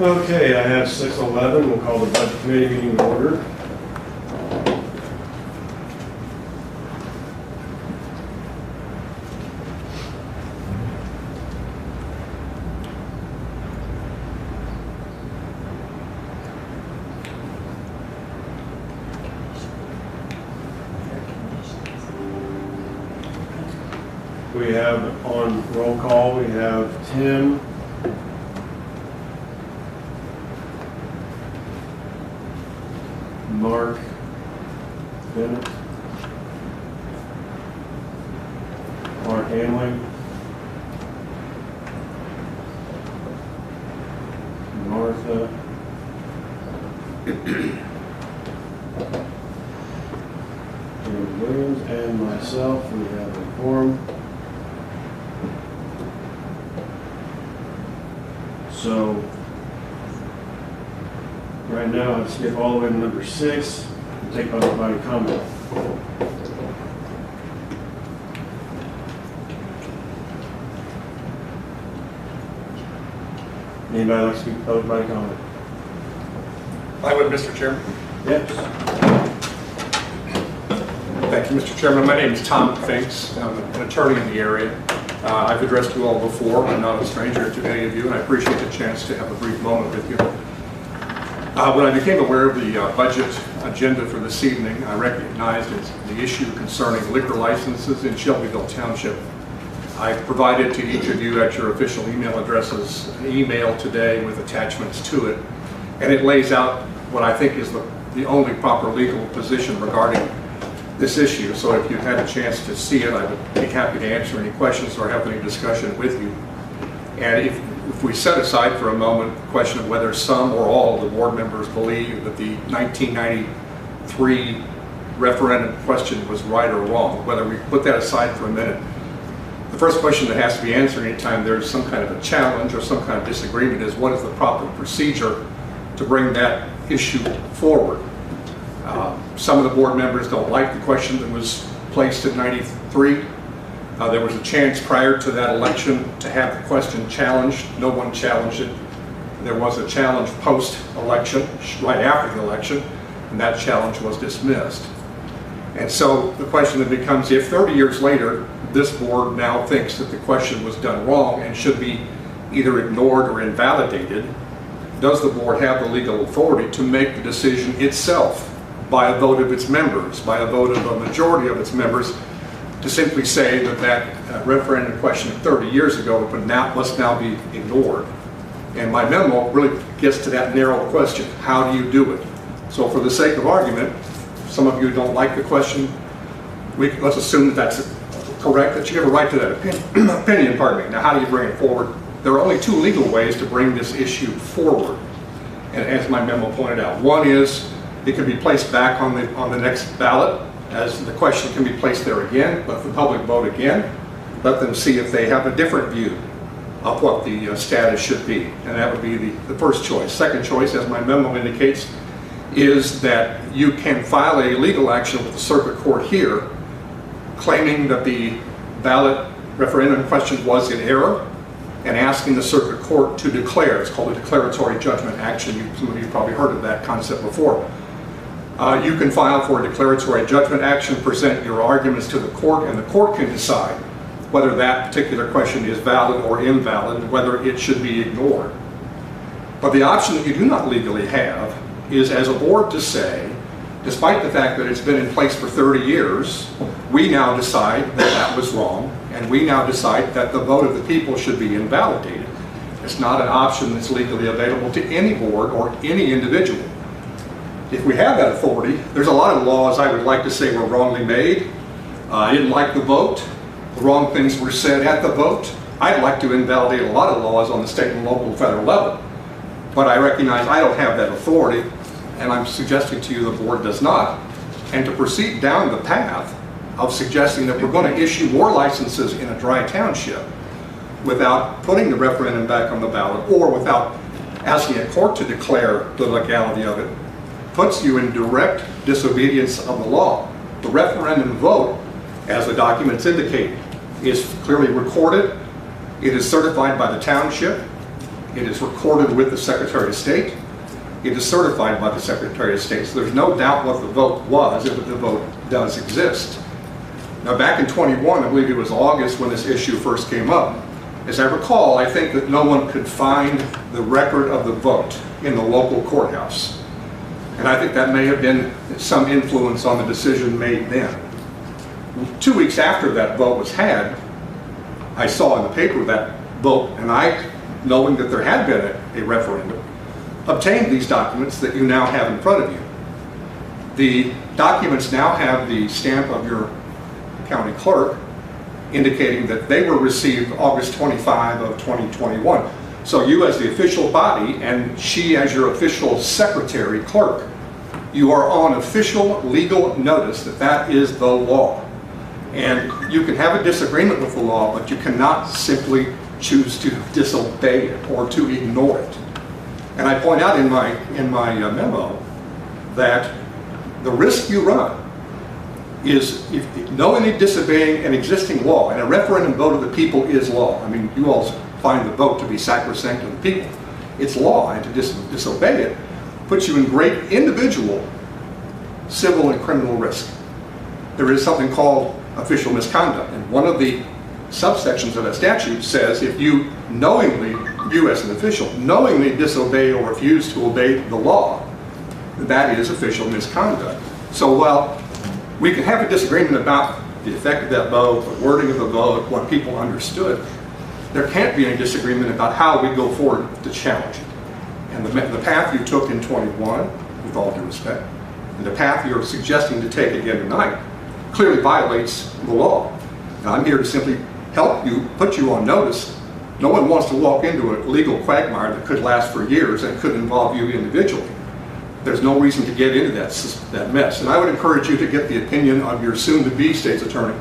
Okay, I have 6:11. We'll call the budget committee meeting to order. We have on roll call, we have Tim, Mark Bennett, Mark Hamling, Martha, James Williams, and myself. We have a quorum. So, right now, I'll skip all the way to number 6 and take public body comment. Anybody like to speak public body comment? I would, Mr. Chairman. Yes. Thank you, Mr. Chairman. My name is Tom Finks. I'm an attorney in the area. I've addressed you all before. I'm not a stranger to any of you, and I appreciate the chance to have a brief moment with you. When I became aware of the budget agenda for this evening, I recognized the issue concerning liquor licenses in Shelbyville Township. I provided to each of you at your official email addresses an email today with attachments to it, and it lays out what I think is the only proper legal position regarding this issue. So if you've had a chance to see it, I would be happy to answer any questions or have any discussion with you. And if we set aside for a moment the question of whether some or all of the board members believe that the 1993 referendum question was right or wrong, whether we put that aside for a minute, the first question that has to be answered anytime there's some kind of a challenge or some kind of disagreement is what is the proper procedure to bring that issue forward. Some of the board members don't like the question that was placed in '93. There was a chance prior to that election to have the question challenged. No one challenged it. There was a challenge post-election, right after the election, and that challenge was dismissed. And so the question that becomes, if 30 years later, this board now thinks that the question was done wrong and should be either ignored or invalidated, does the board have the legal authority to make the decision itself by a vote of its members, by a vote of a majority of its members, to simply say that that referendum question 30 years ago must now be ignored? And my memo really gets to that narrow question: how do you do it? So for the sake of argument, some of you don't like the question. Let's assume that that's correct, that you have a right to that opinion. Pardon me. Now, how do you bring it forward? There are only two legal ways to bring this issue forward, and as my memo pointed out, one is it can be placed back on the next ballot, as the question can be placed there again. Let the public vote again. Let them see if they have a different view of what the status should be, and that would be the first choice. Second choice, as my memo indicates, is that you can file a legal action with the circuit court here, claiming that the ballot referendum question was in error, and asking the circuit court to declare. It's called a declaratory judgment action. Some of you probably heard of that concept before. You can file for a declaratory judgment action, present your arguments to the court, and the court can decide whether that particular question is valid or invalid, whether it should be ignored. But the option that you do not legally have is, as a board, to say, despite the fact that it's been in place for 30 years, we now decide that that was wrong, and we now decide that the vote of the people should be invalidated. It's not an option that's legally available to any board or any individual. If we have that authority, there's a lot of laws I would like to say were wrongly made. I didn't like the vote. The wrong things were said at the vote. I'd like to invalidate a lot of laws on the state and local and federal level. But I recognize I don't have that authority, and I'm suggesting to you the board does not. And to proceed down the path of suggesting that we're going to issue more licenses in a dry township without putting the referendum back on the ballot, or without asking a court to declare the legality of it, puts you in direct disobedience of the law. The referendum vote, as the documents indicate, is clearly recorded. It is certified by the township. It is recorded with the Secretary of State. It is certified by the Secretary of State. So there's no doubt what the vote was, if the vote does exist. Now back in 21, I believe it was August when this issue first came up, as I recall, I think that no one could find the record of the vote in the local courthouse. And I think that may have been some influence on the decision made then. 2 weeks after that vote was had, I saw in the paper that vote, and I, knowing that there had been a referendum, obtained these documents that you now have in front of you. The documents now have the stamp of your county clerk indicating that they were received August 25 of 2021. So you as the official body and she as your official secretary clerk, you are on official legal notice that that is the law. And you can have a disagreement with the law, but you cannot simply choose to disobey it or to ignore it. And I point out in my memo that the risk you run is if knowingly disobeying an existing law, and a referendum vote of the people is law. I mean, you all find the vote to be sacrosanct of the people. It's law, and to disobey it puts you in great individual civil and criminal risk. There is something called official misconduct, and one of the subsections of that statute says if you knowingly, you as an official, knowingly disobey or refuse to obey the law, that is official misconduct. So while we can have a disagreement about the effect of that vote, the wording of the vote, what people understood, there can't be any disagreement about how we go forward to challenge it. And the path you took in 21, with all due respect, and the path you're suggesting to take again tonight, clearly violates the law. And I'm here to simply help you, put you on notice. No one wants to walk into a legal quagmire that could last for years and could involve you individually. There's no reason to get into that mess. And I would encourage you to get the opinion of your soon-to-be state's attorney,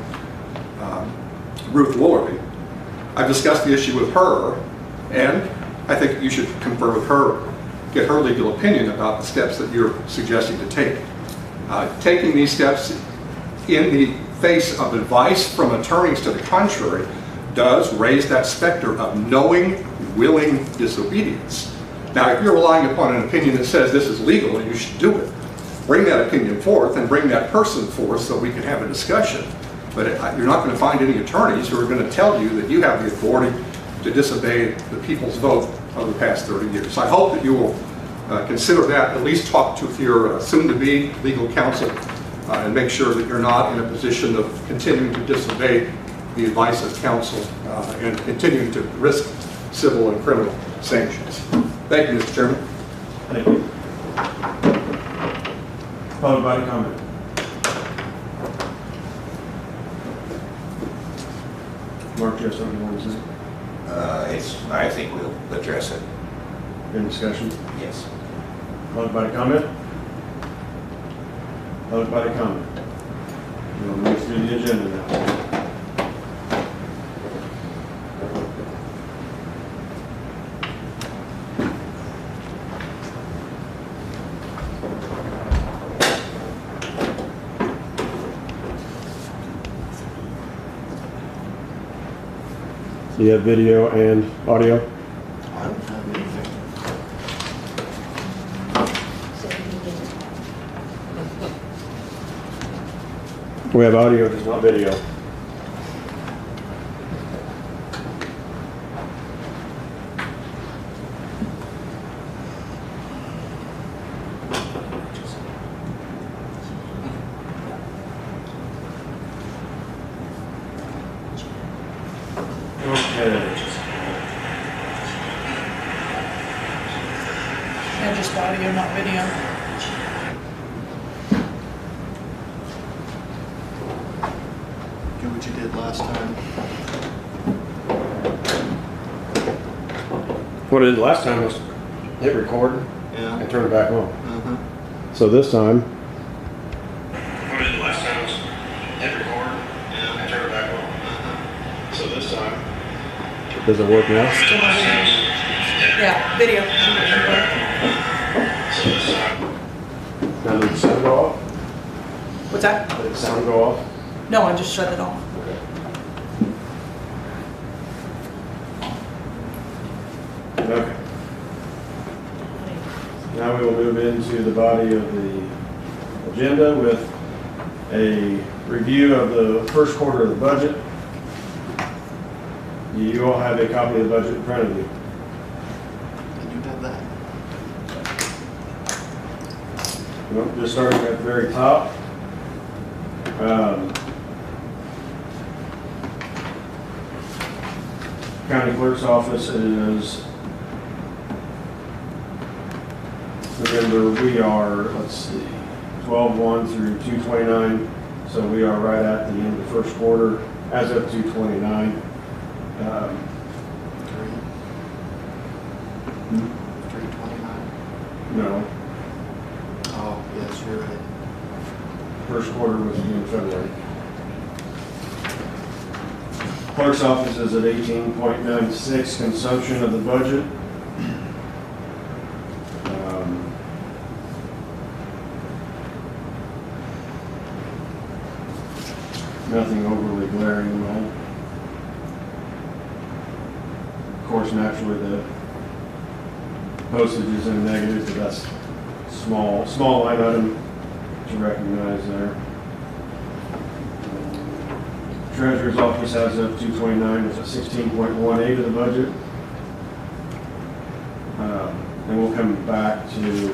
Ruth Willerby. I've discussed the issue with her, and I think you should confer with her, get her legal opinion about the steps that you're suggesting to take. Taking these steps in the face of advice from attorneys to the contrary does raise that specter of knowing, willing disobedience. Now, if you're relying upon an opinion that says this is legal and you should do it, bring that opinion forth and bring that person forth so we can have a discussion. But you're not going to find any attorneys who are going to tell you that you have the authority to disobey the people's vote of the past 30 years. I hope that you will consider that, at least talk to your soon-to-be legal counsel and make sure that you're not in a position of continuing to disobey the advice of counsel and continuing to risk civil and criminal sanctions. Thank you, Mr. Chairman. Thank you. Public body comment. Mark, do you have something you want to say? I think we'll address it. Any discussion? Yes. Public body comment? Public body comment. We'll move through the agenda now. So you have video and audio? I don't have anything. We have audio, there's not video. Yeah, just audio, not video. Do what you did last time. What I did last time was hit record Yeah. and turn it back on. Uh-huh. So this time, What I did last time was hit record Yeah. and turn it back on. Uh-huh. So this time, does it work now? Still not video. Yeah, video. so this time. Now did the sound go off? What's that? Did the sound go off? No, I just shut it off. Okay. Now we will move into the body of the agenda with a review of the first quarter of the budget. You all have a copy of the budget in front of you. And you have that. Well, just starting at the very top. County Clerk's Office is, remember, we are, let's see, 12/1 through 2/29, so we are right at the end of the first quarter as of 2/29. 329. No, Oh, yes, you're right. first quarter was in February. Clerk's Office is at 18.96 consumption of the budget. Nothing overly glaring, though. Of course, naturally, the postage is in negative, but that's small line item to recognize there. Treasurer's Office as of 2/29 is at 16.18 of the budget. And we'll come back to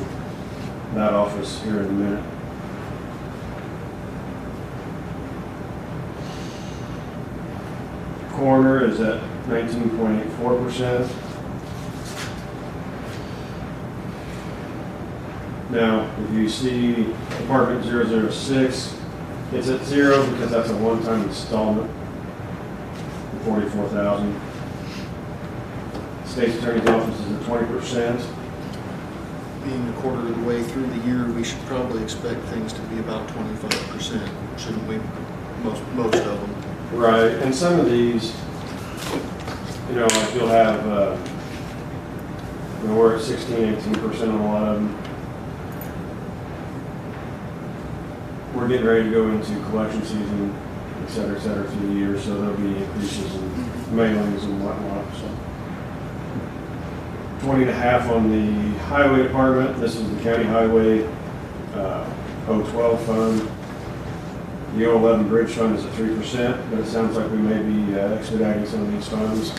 that office here in a minute. Coroner is at 19.84%. Now, if you see Department 006, it's at 0 because that's a one-time installment, $44,000. State's Attorney's Office is at 20%. Being a quarter of the way through the year, we should probably expect things to be about 25%, shouldn't we? Most of them. Right, and some of these, like you'll have, we're at 16-18% on a lot of them. We're getting ready to go into collection season, et cetera, through the year, so there'll be increases in mailings and whatnot, so. 20.5 on the highway department. This is the county highway 012 fund. The 011 bridge fund is at 3%, but it sounds like we may be expediting some of these funds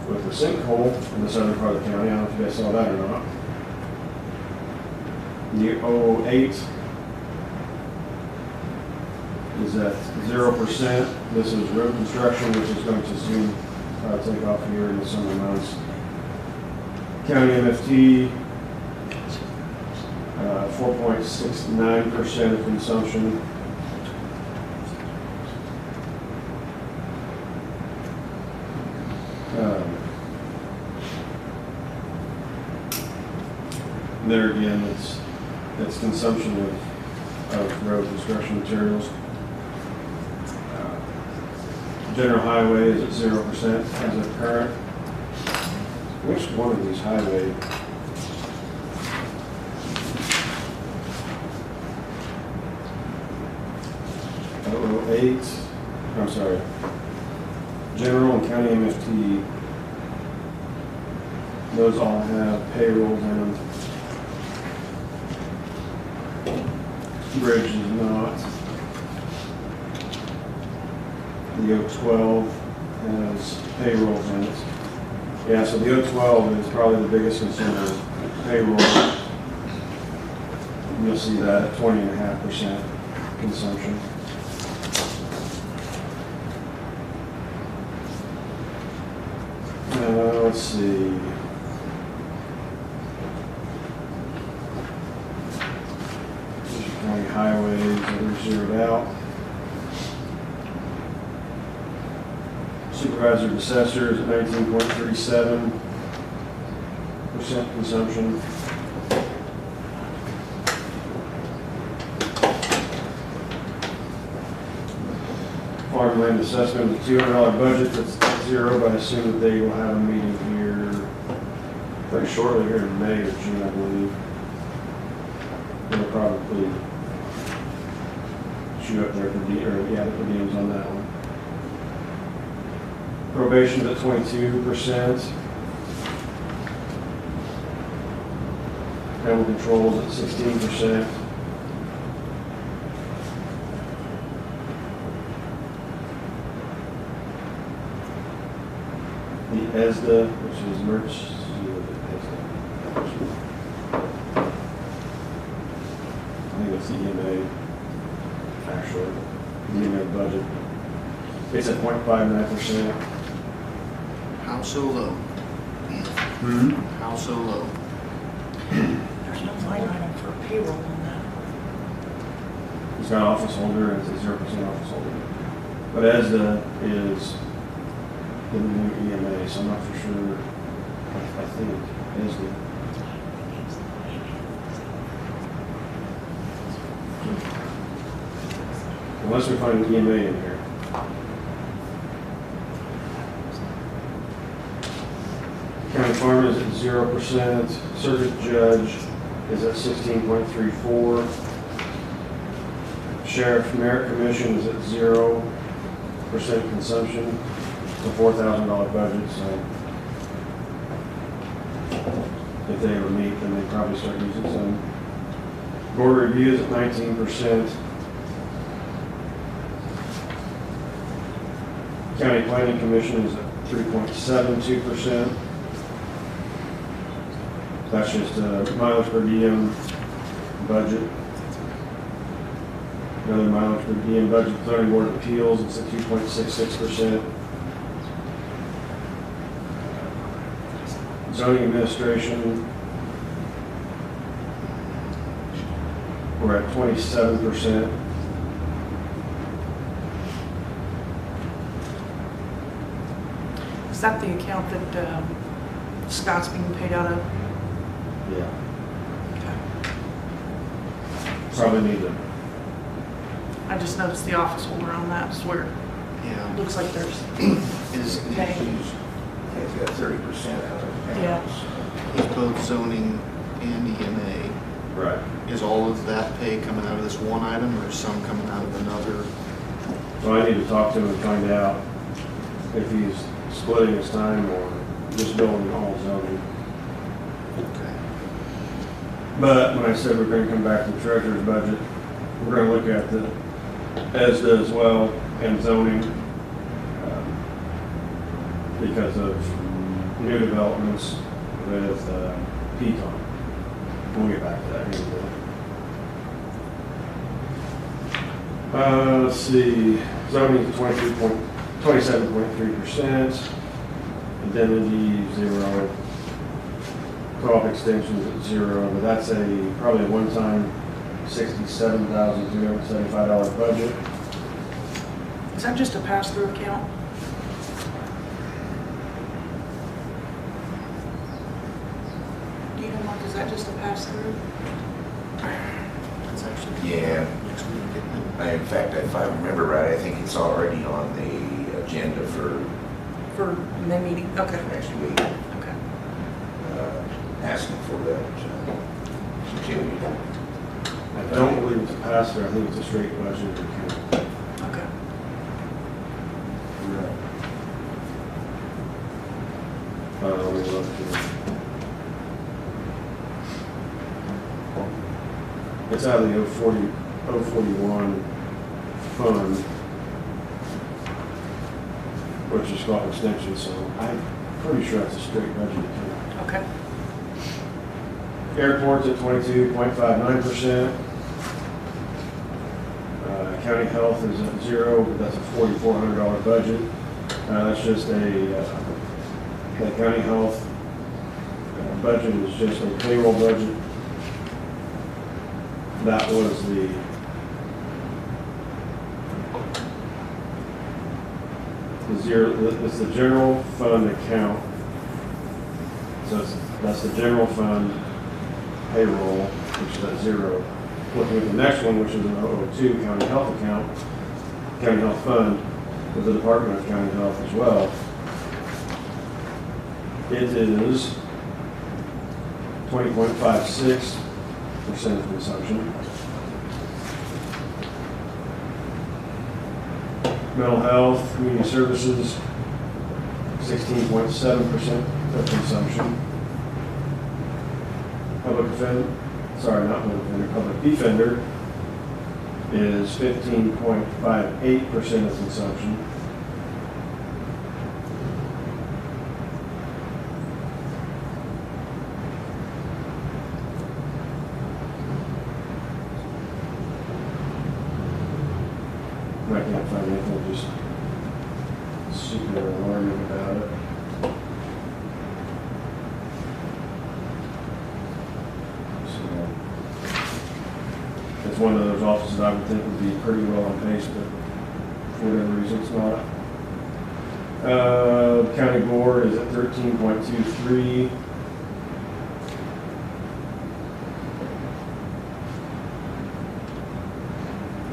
with the sinkhole in the southern part of the county. I don't know if you guys saw that or not. The 008 is at 0%. This is road construction, which is going to soon take off here in the summer months. County MFT, 4.69% of consumption. There again, it's consumption of road construction materials. General highway is at 0% as of current. Which one of these highway? 008, I'm sorry. General and county MFT, those all have payrolls in them. Bridge is not. The 012 has payrolls in it. Yeah, so the 012 is probably the biggest consumer of payroll. You'll see that at 20.5% consumption. Let's see. County highways that are zeroed out. Supervisor assessors at 19.37% consumption. Farmland assessment is a $200 budget that's zero, but I assume that they will have a meeting here very shortly here in May or June, I believe. They'll probably shoot up their the per diems on that one. Probation at 22%. Animal control's at 16%. The ESDA, which is emergency, I think it's the EMA, actually, the EMA budget. It's at 0.59%. How so low? How so low? There's no line item for payroll on that. It's got office holder and it's a 0% office holder. But ESDA is the new EMA, so I'm not for sure. I think ESDA. Unless we find an EMA in here. County farm is at 0%. Circuit judge is at 16.34. Sheriff merit commission is at 0% consumption. It's a $4,000 budget, so if they ever meet, then they probably start using some. Board review is at 19%. County planning commission is at 3.72%. That's just a mileage per diem budget. Another mileage per diem budget, zoning board of appeals, it's at 2.66%. Zoning administration, we're at 27%. Is that the account that Scott's being paid out of? Yeah. Okay. Probably need to, I just noticed the office holder on that, it's where it Yeah. looks like there's Is, pay. He's got 30% out of it. Yeah. is both zoning and EMA, right. is all of that pay coming out of this one item or is some coming out of another? So I need to talk to him and find out if he's splitting his time or just billing all zoning. Okay. But when I said we're going to come back to the treasurer's budget, we're going to look at the ESDA as well and zoning because of new developments with Peton. We'll get back to that here in a minute. Let's see, zoning is 27.3%, indemnity 0, co-op extensions at 0, but that's probably a one-time $67,275 budget. Is that just a pass-through account? Do you know, Mark, is that just a pass-through? That's actually. Yeah. Next week, isn't it? In fact, if I remember right, I think it's already on the agenda for For the meeting? Okay. next week, Okay. asking for that continued. I don't believe it's a pass-through, I think it's a straight budget account. Okay. Let me look here. It's out of the 041 fund, which is called extension, so I'm pretty sure it's a straight budget account. Okay. Airport's at 22.59%. County health is at 0, but that's a $4,400 budget. That's just the county health budget is just a payroll budget. That was it's the general fund account. So that's the general fund payroll, which is at 0. Looking at the next one, which is an 002 county health account, county health fund, with the Department of County Health as well. It is 20.56% of consumption. Mental health, community services, 16.7% of consumption. public defender is 15.58% of consumption. I can't find anything just super alarming about it. So, it's one of those offices I would think would be pretty well on pace, but for whatever reason it's not. County board is at 13.23.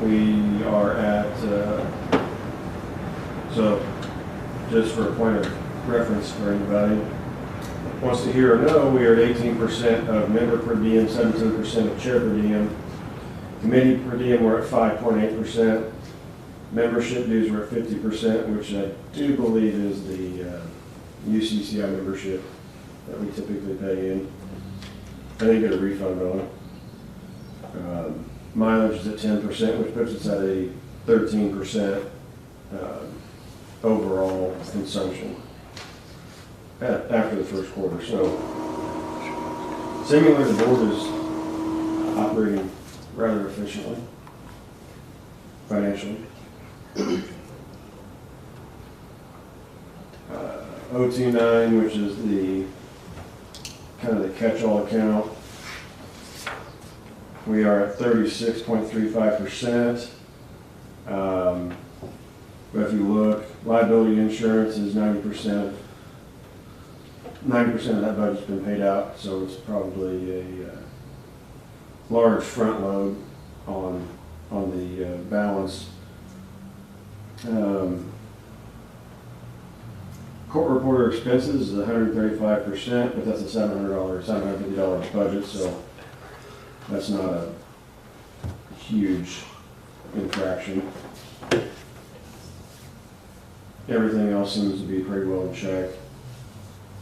We are at, so just for a point of reference for anybody that wants to hear or know, we are at 18% of member per diem, 17% of chair per diem. Committee per diem, we're at 5.8%. Membership dues, we're at 50%, which I do believe is the UCCI membership that we typically pay in. I didn't get a refund on it. Mileage is at 10%, which puts us at a 13% overall consumption after the first quarter. So seemingly the board is operating rather efficiently, financially. O29, which is the kind of the catch-all account, we are at 36.35%. But if you look, liability insurance is 90%. 90% of that budget's been paid out, so it's probably a large front load on the balance. Court reporter expenses is 135%, but that's a $750 budget, so that's not a huge infraction. Everything else seems to be pretty well in check,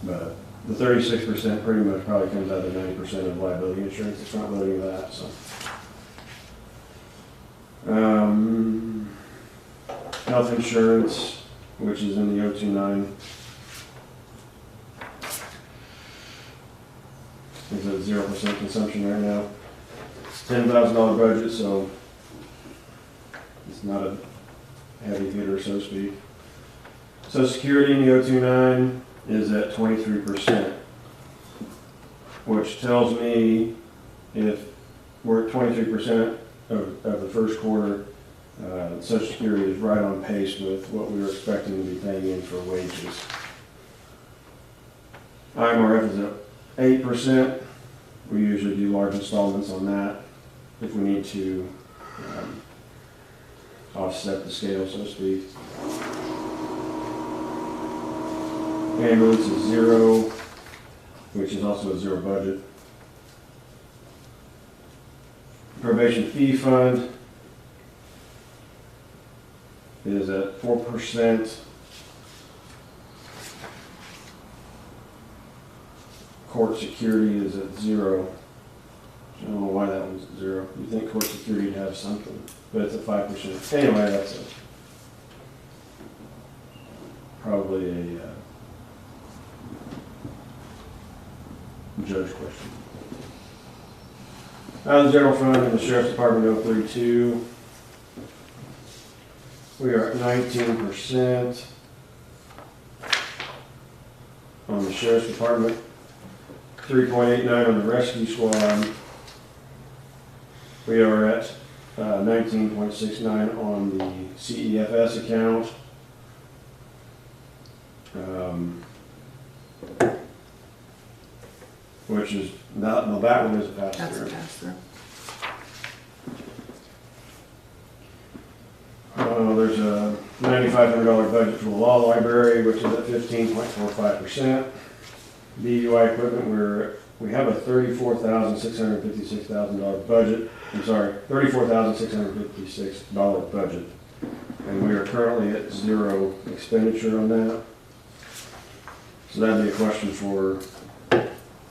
but the 36% pretty much probably comes out of 90% of liability insurance. It's not loading that, so. Health insurance, which is in the O29, is at 0% consumption right now. It's a $10,000 budget, so it's not a heavy hitter, so to speak. Social Security in the O29 is at 23%, which tells me if we're at 23% of the first quarter, Social Security is right on pace with what we were expecting to be paying in for wages. IMRF is at 8%. We usually do large installments on that if we need to offset the scale, so to speak. Ambulance is 0, which is also a 0 budget. Probation fee fund is at 4%. Court security is at 0. I don't know why that one's at 0. You think court security would have something, but it's at 5%. Anyway, that's probably a judge question. The general fund in the Sheriff's Department 032. We are at 19% on the Sheriff's Department, 3.89 on the Rescue Squad. We are at 19.69 on the CEFS account. Which is not, no, that one is a That's a pass-through. pass-through. There's a $9,500 budget for the law library, which is at 15.45%. DUI equipment, we have a $34,656 budget. I'm sorry, $34,656 budget, and we are currently at 0 expenditure on that. So that'd be a question for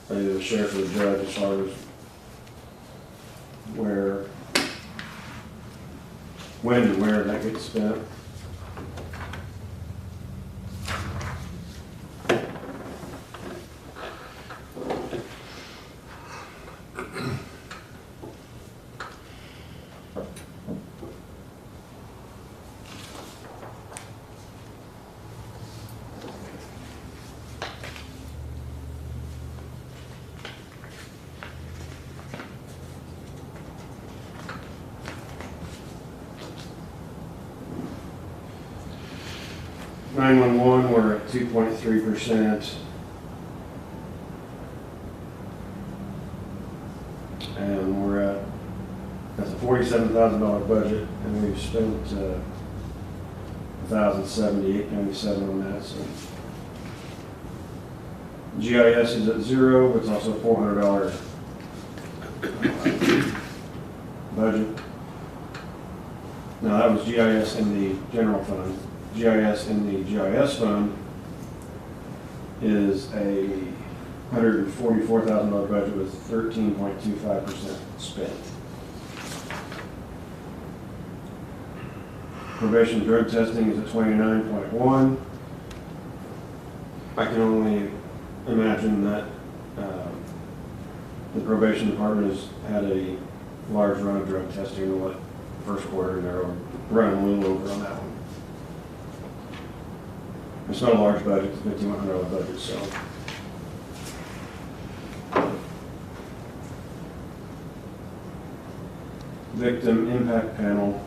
either the sheriff or the judge as far as when and where that gets spent. We're at 2.3%. And that's a $47,000 budget, and we've spent $1,078.97 on that, so. GIS is at 0, but it's also a $400 budget. Now that was GIS in the general fund. GIS in the GIS fund is a $144,000 budget with 13.25% spent. Probation drug testing is at 29.1. I can only imagine that the probation department has had a large run of drug testing in the first quarter, and they're running a little over on that one. It's not a large budget, it's a $5,100 budget, so. Victim Impact Panel,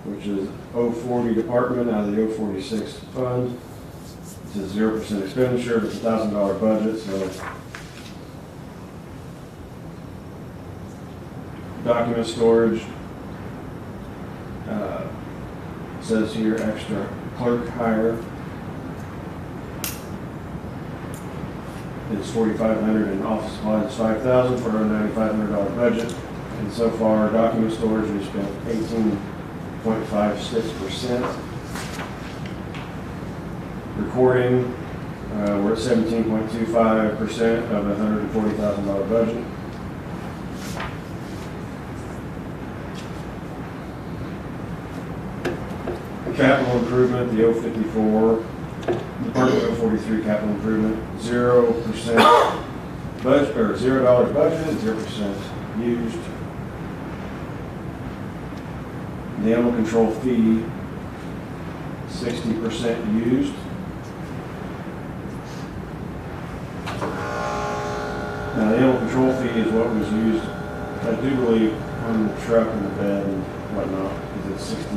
which is 040 department out of the 046 fund. It's a 0% expenditure, it's a $1,000 budget, so. Document storage, says here extra clerk hire is $4,500 and office supplies is $5,000 for a $9,500 budget. And so far, document storage, we spent 18.56%. Recording, we're at 17.25% of a $140,000 budget. Capital improvement, the 054, Department 043 capital improvement, 0% budget, or $0 budget, 0% used. The animal control fee, 60% used. Now the animal control fee is what was used, I do believe, on the truck and the bed and whatnot. It's 69%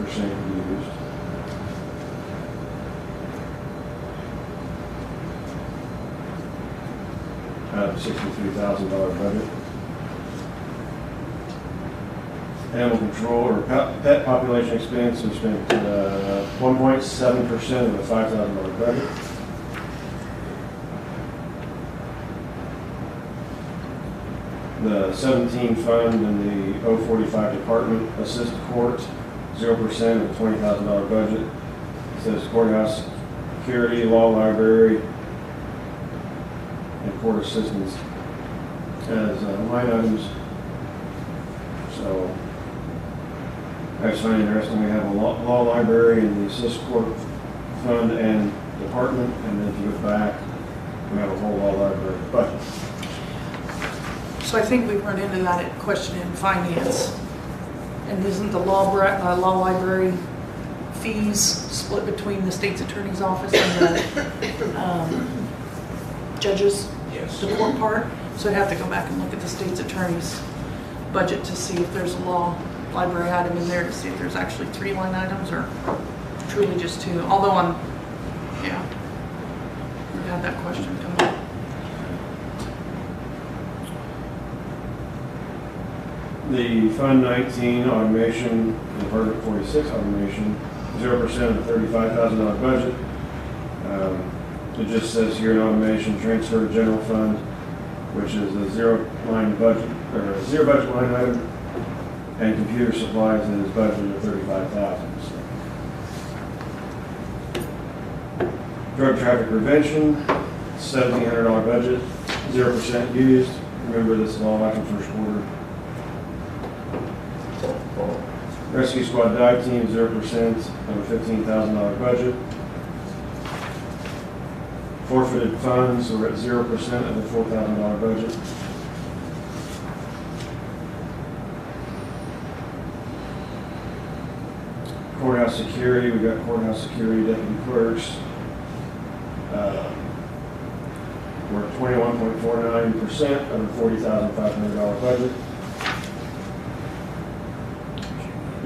used. Out of $63,000 budget. Animal control or pet population expense, we spent 1.7% of a $5,000 budget. The 17 fund in the 045 department assist court, 0% of a $20,000 budget. It says courthouse security, law library, and court assistance as line items. So I just find it interesting, we have a law library and the assist court fund and department, and then if you go back, we have a whole law library budget. So I think we've run into that question in finance. And isn't the law library fees split between the state's attorney's office and the judges? Yes. The court part? So I'd have to go back and look at the state's attorney's budget to see if there's a law library item in there, to see if there's actually 3 line items or truly just 2. Although yeah, we've had that question come up. The Fund 19 automation, the Department 46 automation, 0% of a $35,000 budget. It just says here in automation, transfer to general fund, which is a zero budget line item, and computer supplies is budgeted at $35,000. Drug traffic prevention, $1,700 budget, 0% used. Remember, this is all after first quarter. Rescue squad dive team, 0% of a $15,000 budget. Forfeited funds, we're at 0% of the $4,000 budget. Courthouse security, we got courthouse security, deputy clerks. We're at 21.49% of the $40,500 budget.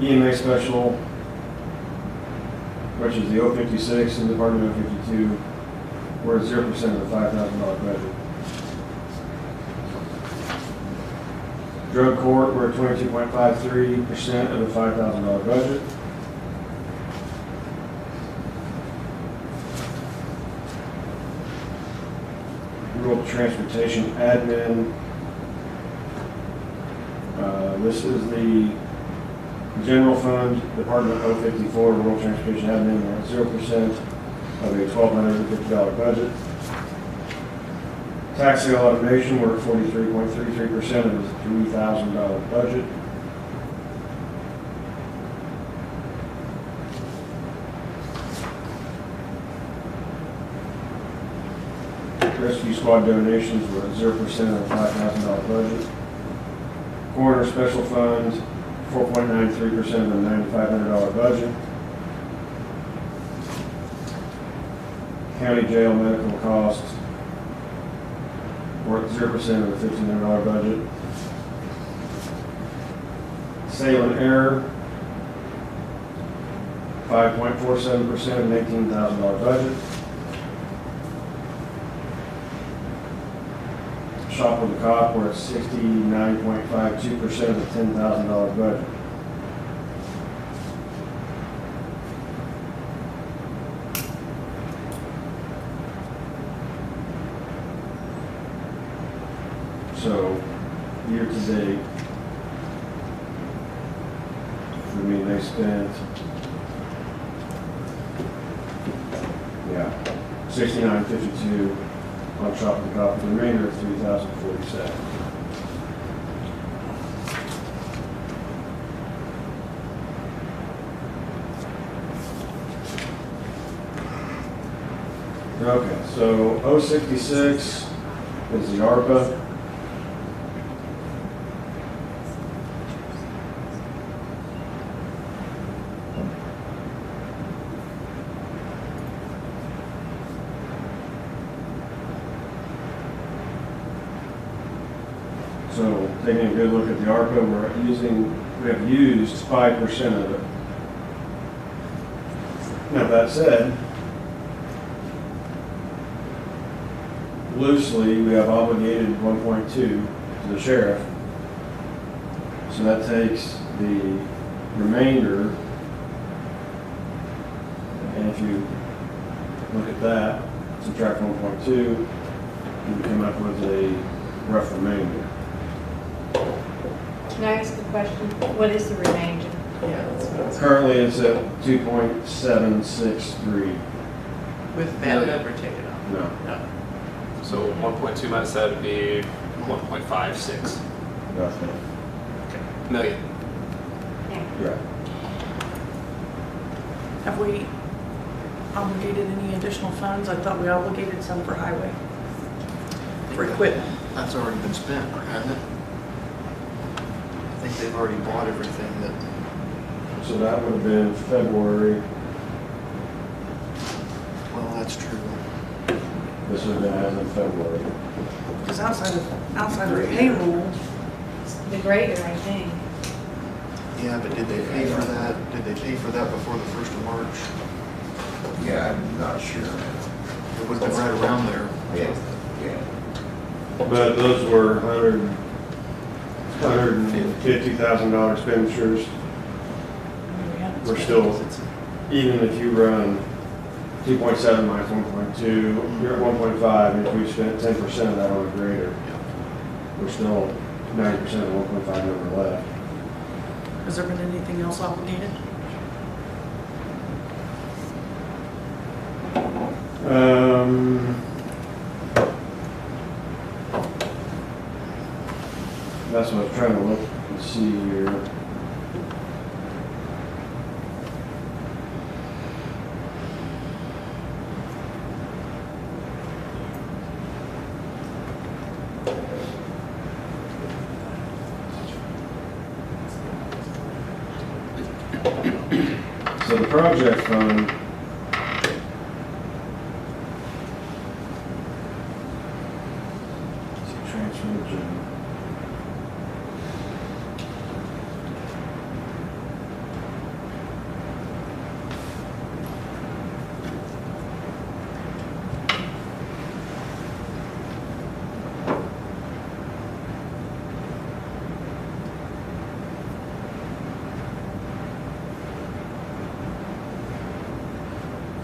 EMA special, which is the 056 and Department 052, we're at 0% of the $5,000 budget. Drug court, we're at 22.53% of the $5,000 budget. Rural transportation admin, this is the general fund, Department 054, rural transportation admin, we're at 0% of a $1,250 budget. Tax sale automation, we're at 43.33% of the $3,000 budget. Rescue squad donations were at 0% of the $5,000 budget. Coroner special fund, 4.93% of the $9,500 budget. County jail medical costs, we're at 0% of the $1,500 budget. Sale and error, 5.47% of an $18,000 budget. Shop with the cop, we're at 69.52% of the $10,000 budget. So, year to date, I mean, they spent, 69.52 on shop with the cop, the remainder of 3,047. Okay, so 066 is the ARPA. So taking a good look at the ARPA, we have used 5% of it. Now that said, loosely, we have obligated 1.2 to the sheriff. So that takes the remainder, and if you look at that, subtract 1.2, you come up with a rough remainder. Can I ask a question? What is the remainder? Currently, it's at 2.763. With that number taken off. No. No. So 1.2 minus that would be 1.56 Roughly. million. Right. Have we obligated any additional funds? I thought we obligated some for highway, for equipment. That's already been spent, hasn't it? I think they've already bought everything that, So that would have been February. well, that's true. This would have been as of February. Because outside of payroll, The grader, I think. Yeah, but did they pay for that? Did they pay for that before the 1st of March? Yeah, I'm not sure. It would have been right around there. Yeah, yeah. But those were $150,000 expenditures. We're still, even if you run 2.7 minus 1.2, you're at 1.5, and if we spent 10% of that on a grader, we're still 90% of the 1.5 number left. has there been anything else obligated? That's what I was trying to look and see here. So the project fund, transfer general.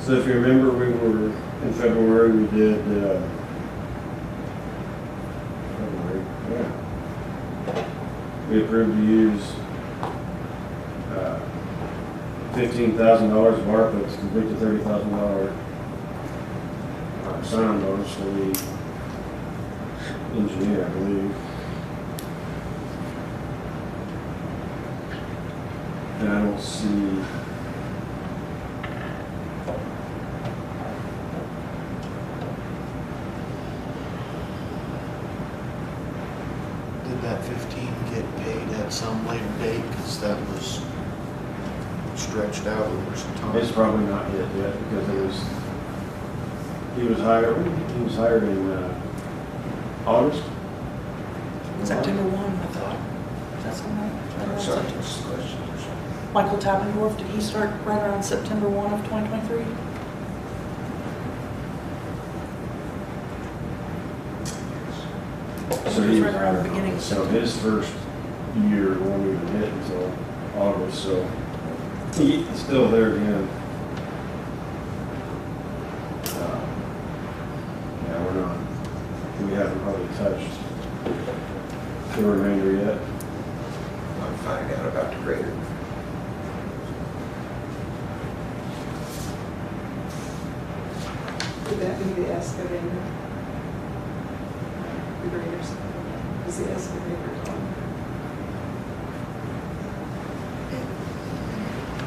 So if you remember, we were, in February, we did, February, yeah. We approved to use $15,000 of ARPA to complete the $30,000 sign bonus for the engineer, I believe. And I don't see. Did that 15 get paid at some later date? Because that was stretched out over some time. It's probably not yet because he was hired in August. September 1, I thought. That's all right. Right around Sorry, September. what's the question? Michael Tabendorf, did he start right around September 1 of 2023? So It was he right around the beginning of So September. his first year won't even hit until August, so he's still there again. Yeah, we're not, we haven't probably touched the remainder yet. I'll find out about the grader. Would that be the excavator? The graders? Is the excavator on?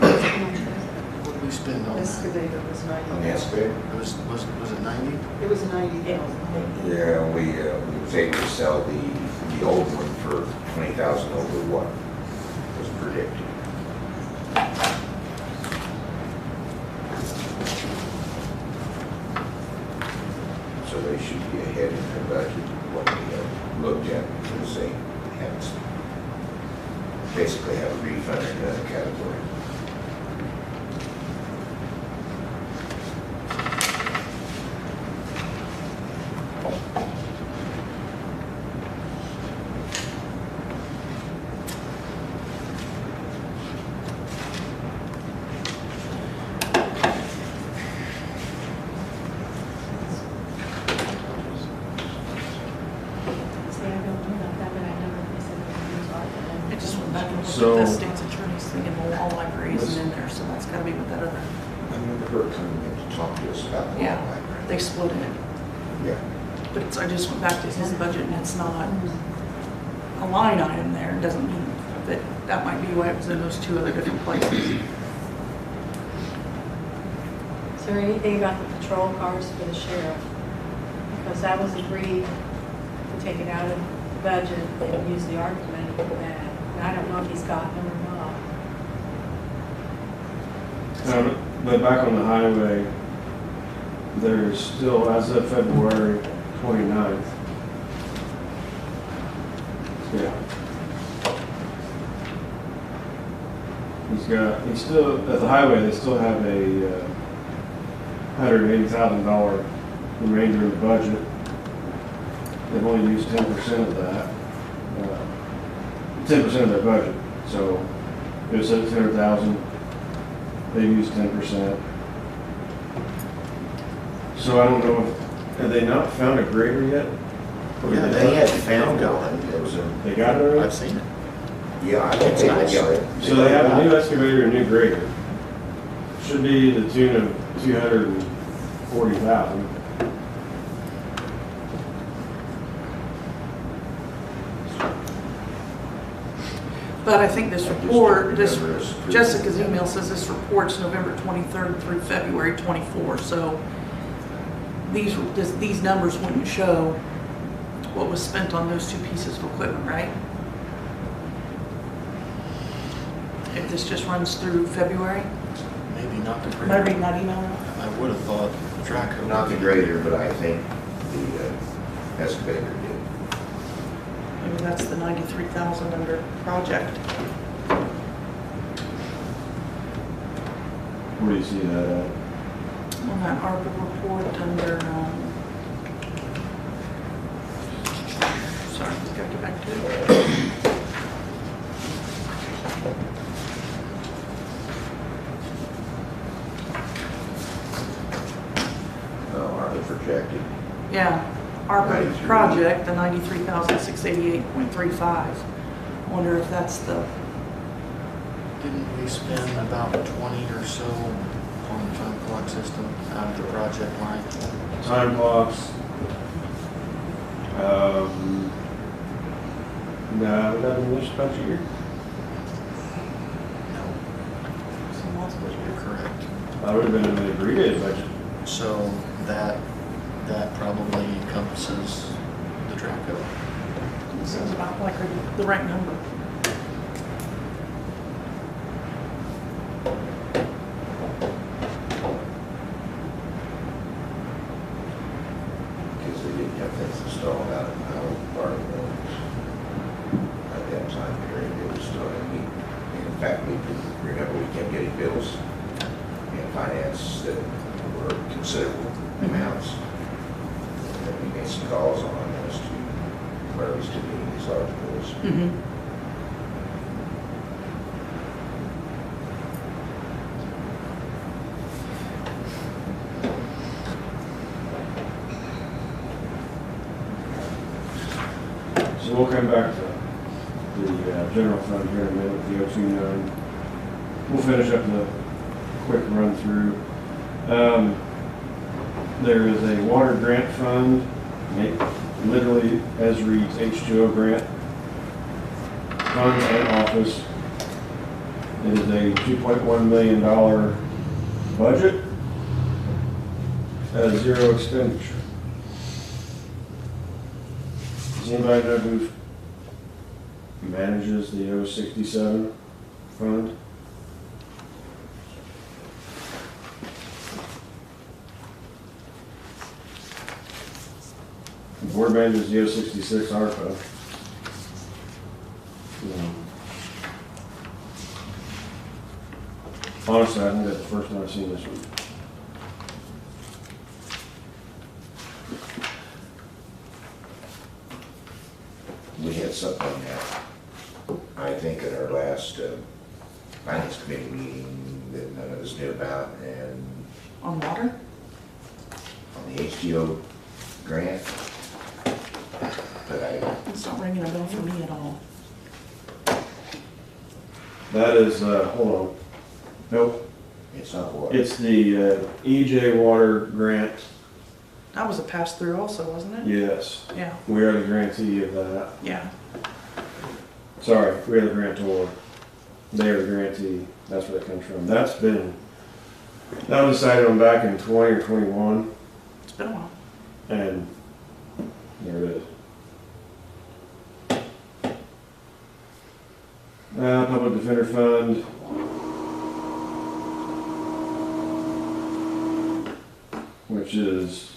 What did we spend on that? Excavator was 90. On the excavator? It was it 90? It was 90,000. Yeah, we was able to sell the old one for 20,000 over what was predicted. So they should be ahead in their budget, what we looked at, because they have, basically have a refund in another category. See, I don't know about that, but I know that they said they were used ARPA. I just went back and looked So- at the state's attorney's thing and the law library isn't in there, so that's gotta be with that other. I remember her coming in to talk to us about the Yeah, law library. they split it. Yeah. But it's, I just went back to his budget and it's not a line item there. It doesn't mean that, that might be why it was in those two other different places. Is there anything about the patrol cars for the sheriff? Because that was agreed to take it out of the budget and use the ARPA money for that. And I don't know if he's gotten them or not. But back on the highway, there's still, as of February 29th. Yeah. He's still, at the highway, they still have a $180,000 remainder of the budget. They've only used 10% of that, 10% of their budget. So it was 600,000. They used 10%. So I don't know, have they not found a grader yet? Or Yeah, did They had found found one. one. It was a, They got it already? I've seen it. yeah, I think It's they, nice. yeah. So they have a new excavator, and a new grader. Should be the tune of 240,000. But I think this report, this, Remember us approving Jessica's that. email says this report's November 23rd through February 24, so these numbers wouldn't show what was spent on those two pieces of equipment, right? If this just runs through February? Maybe not the Am I grader. reading that email wrong? I would have thought Draco. Not the grader, but I think the excavator did. Maybe that's the 93,000 under project. Where do you see that at? On that ARPA report under, sorry, I've got to get back to it. Oh, are they projected? Yeah, ARPA 93. project, the 93,688.35. Wonder if that's the, Didn't we spend about 20 or so on the time clock system out of the project line? Time clocks. No, that in this budget year? No, some last budget you're year. correct. That would have been in the aggregated budget. So that probably encompasses the Draco. This is about like the right number. Because they didn't have things installed out in the part of the buildings. At that time period, it was still, in fact, we could, remember, we kept getting bills in finance that were considerable amounts. And we made some calls on as to where we stood getting these large bills. Mm-hmm. So we'll come back to the general fund here in a minute, the 029. We'll finish up the quick run through. There is a water grant fund, literally as reads H2O grant, fund and office. It is a $2.1 million budget at a zero expenditure. Does anybody know who manages the 067 fund? The board manages the 066 ARPA. Honestly, I think that's the first time I've seen this one. We had something that, I think at our last finance committee meeting that none of us knew about, and On water? on the HTO grant. But It's not ringing a bell for me at all. That is, hold on. Nope, it's not what. it's the EJ Water Grant. That was a pass-through also, wasn't it? Yes, Yeah, we are the grantee of that. yeah. Sorry, we are the grantor. They are the grantee. That's where that comes from. That was decided on back in 20 or 21, It's been a while. and there it is. Public Defender Fund. Which is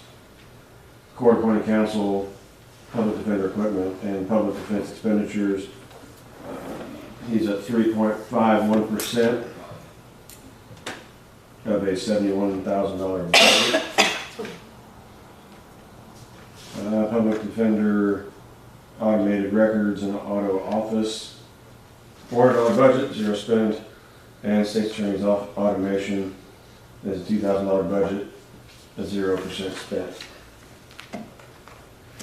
court appointed counsel, public defender equipment, and public defense expenditures. He's at 3.51% of a $71,000 budget. Public defender, automated records and auto office, $400 budget, zero spent, and state's attorney's automation is a $2,000 budget, a 0% spent.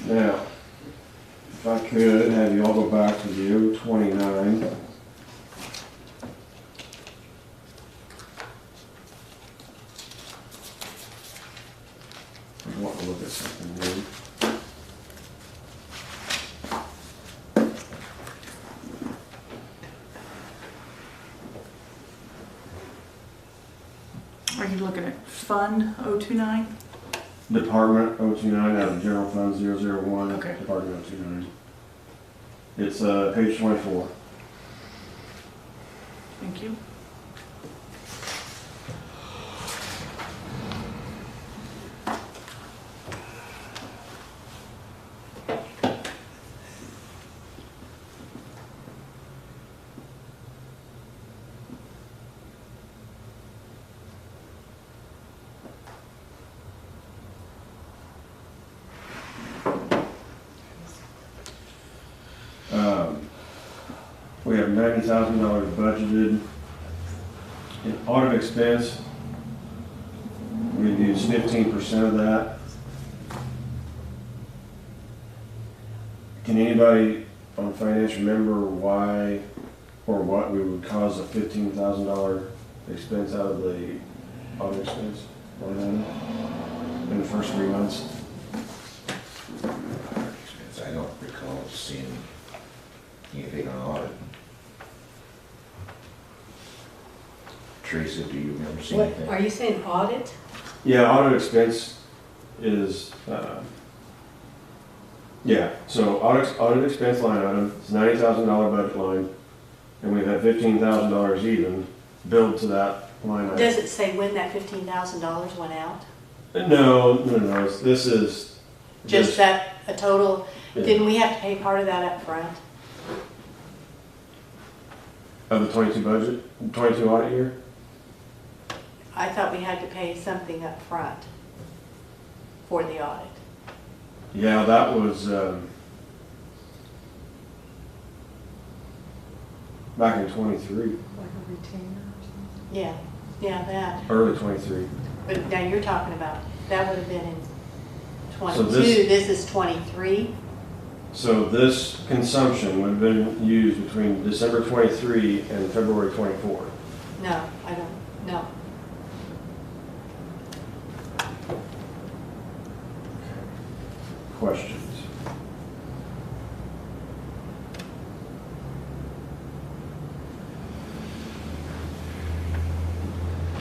Now, if I could have you all go back to the 029. I want to look at something new. Are you looking at Fund 029? Department 029 out of General Fund 001. Okay. Department 029. It's page 24. Thank you. We have $90,000 budgeted in audit expense. We've used 15% of that. Can anybody on finance remember why or what we would cause a $15,000 expense out of the audit expense line item in the first 3 months? I don't recall seeing anything on audit. Teresa, do you remember seeing What, anything? are you saying audit? Yeah, audit expense is, so audit expense line item, it's $90,000 budget line, and we've had $15,000 even billed to that line item. Does it say when that $15,000 went out? No, this is. Just that, a total, Yeah. didn't we have to pay part of that up front? Of the 22 budget, 22 audit year? I thought we had to pay something up front for the audit. Yeah, that was, back in 23, Like a retainer or something? Yeah, that. early 23. But now you're talking about, that would have been in So 22, this- this is 23? So this consumption would have been used between December 23 and February 24. No, I don't, no. Questions?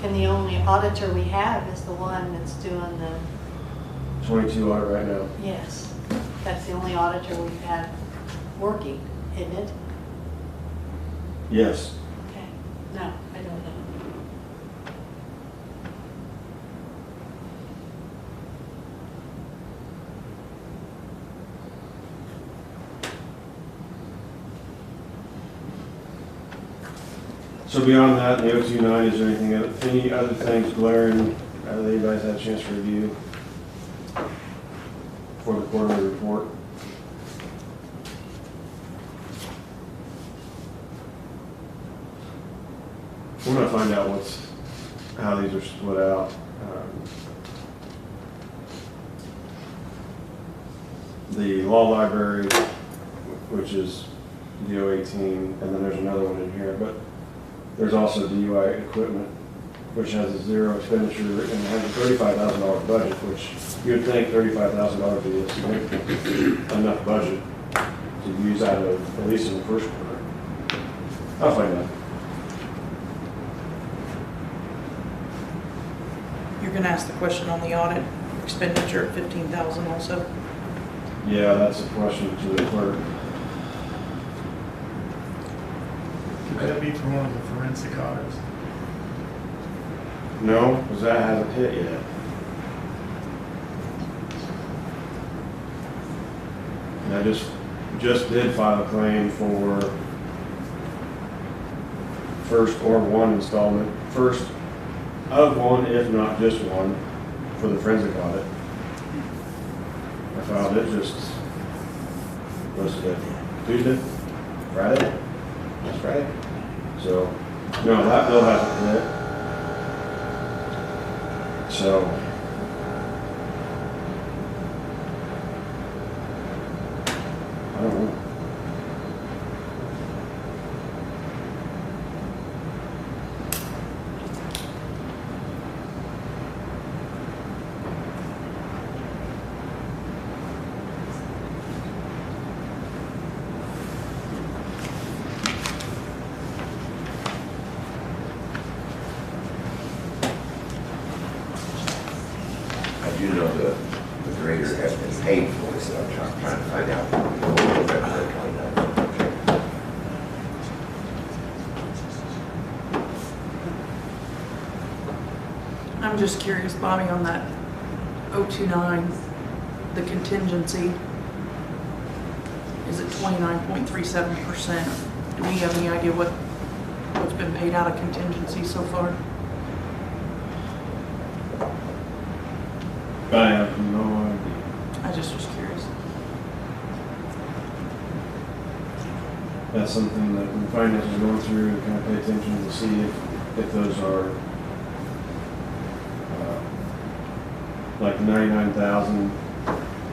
And the only auditor we have is the one that's doing the, 22 audit right now. yes, that's the only auditor we've had working, isn't it? Yes. Okay, no, I don't know. So beyond that, the 029, is there anything, any other things glaring that anybody's had a chance to review for the quarterly report? We're gonna find out how these are split out. The law library, which is DO 18, and then there's another one in here, but there's also DUI equipment, which has a zero expenditure and has a $35,000 budget, which you'd think $35,000 would be a significant enough budget to use out of, at least in the first quarter. I'll find out. You're gonna ask the question on the audit expenditure at 15,000 also? Yeah, that's a question to the clerk. Could that be for one of the forensic audits? No, because that hasn't hit yet. And I just did file a claim for first or one installment, first of one, if not just one, for the forensic audit. I filed it just, what's it, Tuesday? Friday? Last Friday? So, no, that bill hasn't hit. So, I don't know. do know the grader has been paid for, so I'm trying to find out. February 29th. I'm just curious, Bobby, on that 029, the contingency, is it 29.37%? Do we have any idea what's been paid out of contingency so far? I have no idea. I just was curious. That's something that the finance is going through and kind of pay attention to see if those are like 99,000.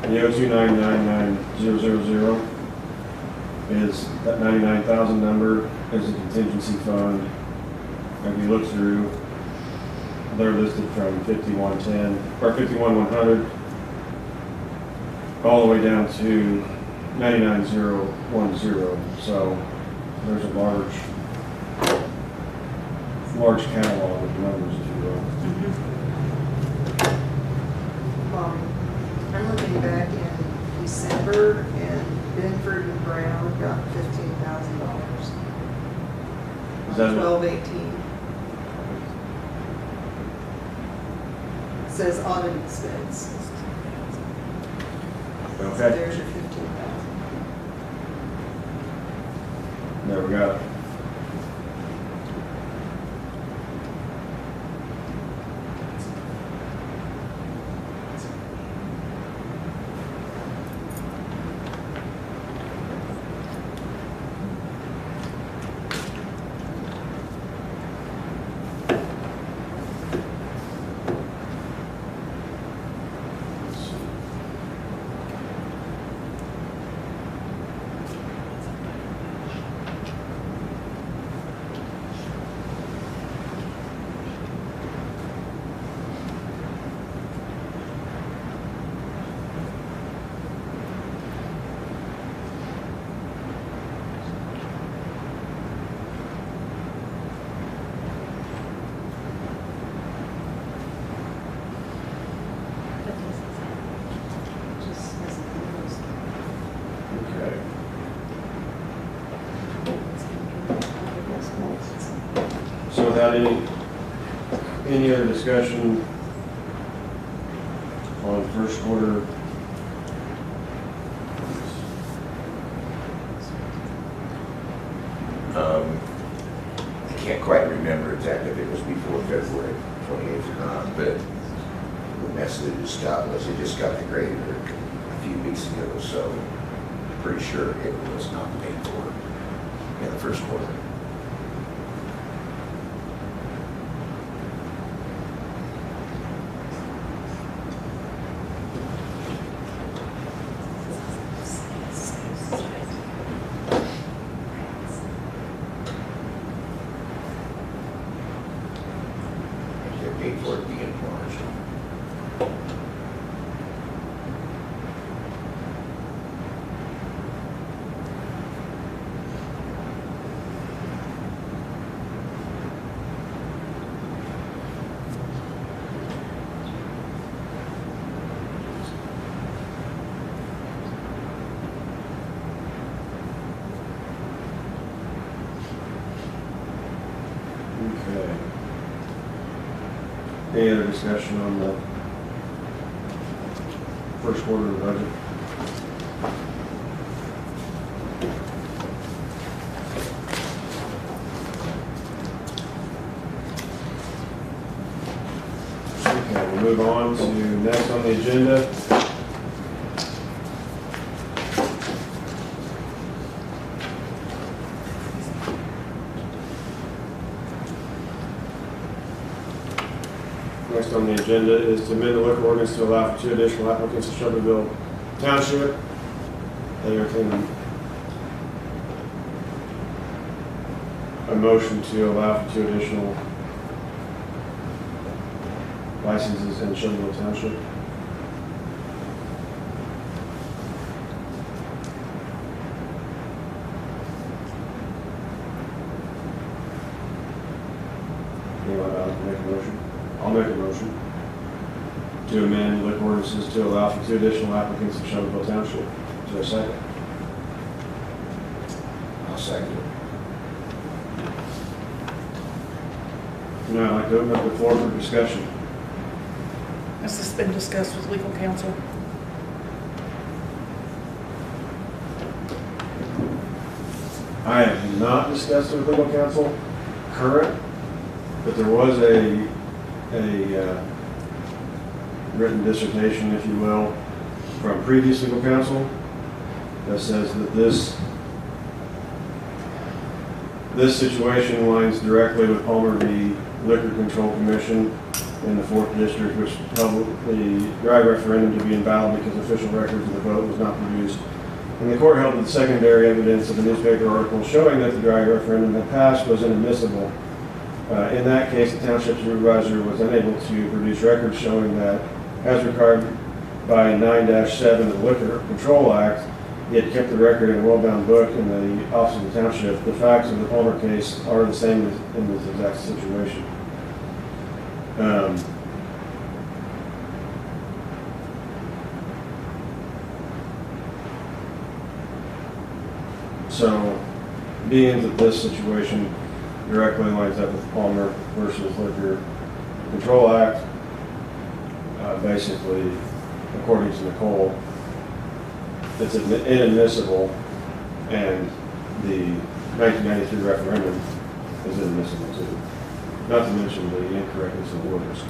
The 02999,000 is that 99,000 number is a contingency fund. If you look through, they're listed from 5110 or 51100 all the way down to 99010. So there's a large catalog of numbers, if you will. I'm looking back in December, and Binford and Brown got $15,000. Is that it? 12/18. Says audit expense. So Okay, there's your 15,000. there we go. Okay. So without any other discussion on first quarter, I can't quite remember exactly if it was before February 28th or not, but the message that just got was it just got the grader a few weeks ago, so pretty sure it was not paid for in the first quarter. They paid for it being in March. okay. Any other discussion on the first quarter of the budget? Okay, we'll move on to next on the agenda. Next on the agenda is to amend the liquor ordinance to allow for 2 additional applicants in Shelbyville Township. I entertain a motion to allow for 2 additional licenses in Shelbyville Township. Anyone make a motion? I'll make a motion. to amend liquor ordinances to allow for 2 additional applicants in Shelbyville Township. Is there a second? I'll second it. Now, I'd like to open up the floor for discussion. Has this been discussed with legal counsel? I have not discussed it with legal counsel current, but there was a written dissertation, if you will, from previous legal counsel that says that this situation aligns directly with Palmer v. Liquor Control Commission in the 4th District, which held the dry referendum to be invalid because official records of the vote was not produced. And the court held that the secondary evidence of the newspaper article showing that the dry referendum had passed was inadmissible. In that case, the township supervisor was unable to produce records showing that, as required by 9-7 of the Liquor Control Act, he had kept the record in a well-bound book in the office of the township. The facts of the Palmer case are the same in this exact situation. So, being that this situation directly lines up with Palmer versus Liquor Control Act, basically, according to Nicole, it's inadmissible, and the 1993 referendum is inadmissible too. Not to mention the incorrectness of orders.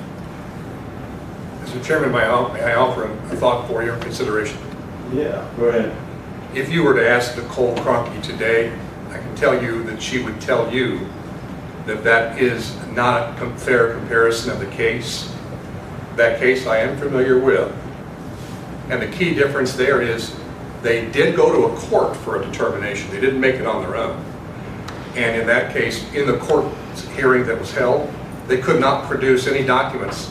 Mr. Chairman, may I offer a thought for your consideration? Yeah, go ahead. If you were to ask Nicole Cronky today, I can tell you that she would tell you that that is not a fair comparison of the case. That case I am familiar with. And the key difference there is they did go to a court for a determination. They didn't make it on their own. And in that case, in the court hearing that was held, they could not produce any documents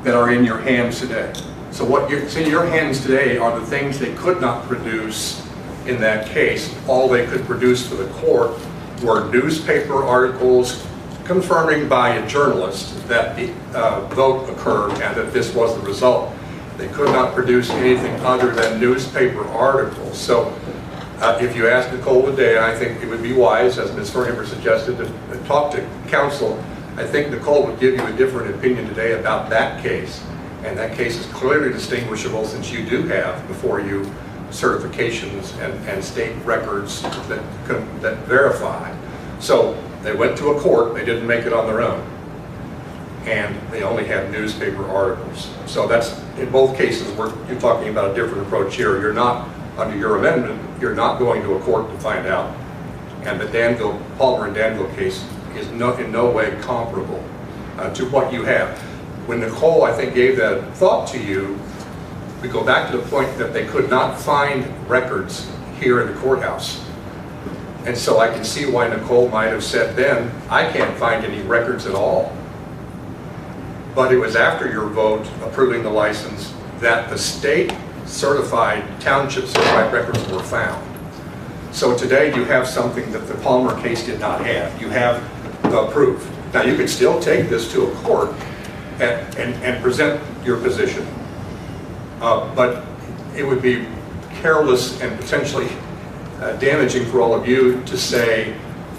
that are in your hands today. So what's in your hands today are the things they could not produce in that case. All they could produce for the court were newspaper articles confirming by a journalist that the vote occurred and that this was the result. They could not produce anything other than newspaper articles. So if you ask Nicole today, I think it would be wise, as Ms. Fernhammer suggested, to talk to counsel. I think Nicole would give you a different opinion today about that case. And that case is clearly distinguishable, since you do have before you certifications and state records that verify. So they went to a court, they didn't make it on their own. And they only had newspaper articles. So that's, in both cases, you're talking about a different approach here. You're not, under your amendment, you're not going to a court to find out. And the Palmer and Danville case is in no way comparable to what you have. When Nicole, I think, gave that thought to you, we go back to the point that they could not find records here in the courthouse. And so I can see why Nicole might have said then, I can't find any records at all. But it was after your vote approving the license that the state certified township certified records were found. So today you have something that the Palmer case did not have. You have the proof. Now you could still take this to a court and present your position. But it would be careless and potentially damaging for all of you to say,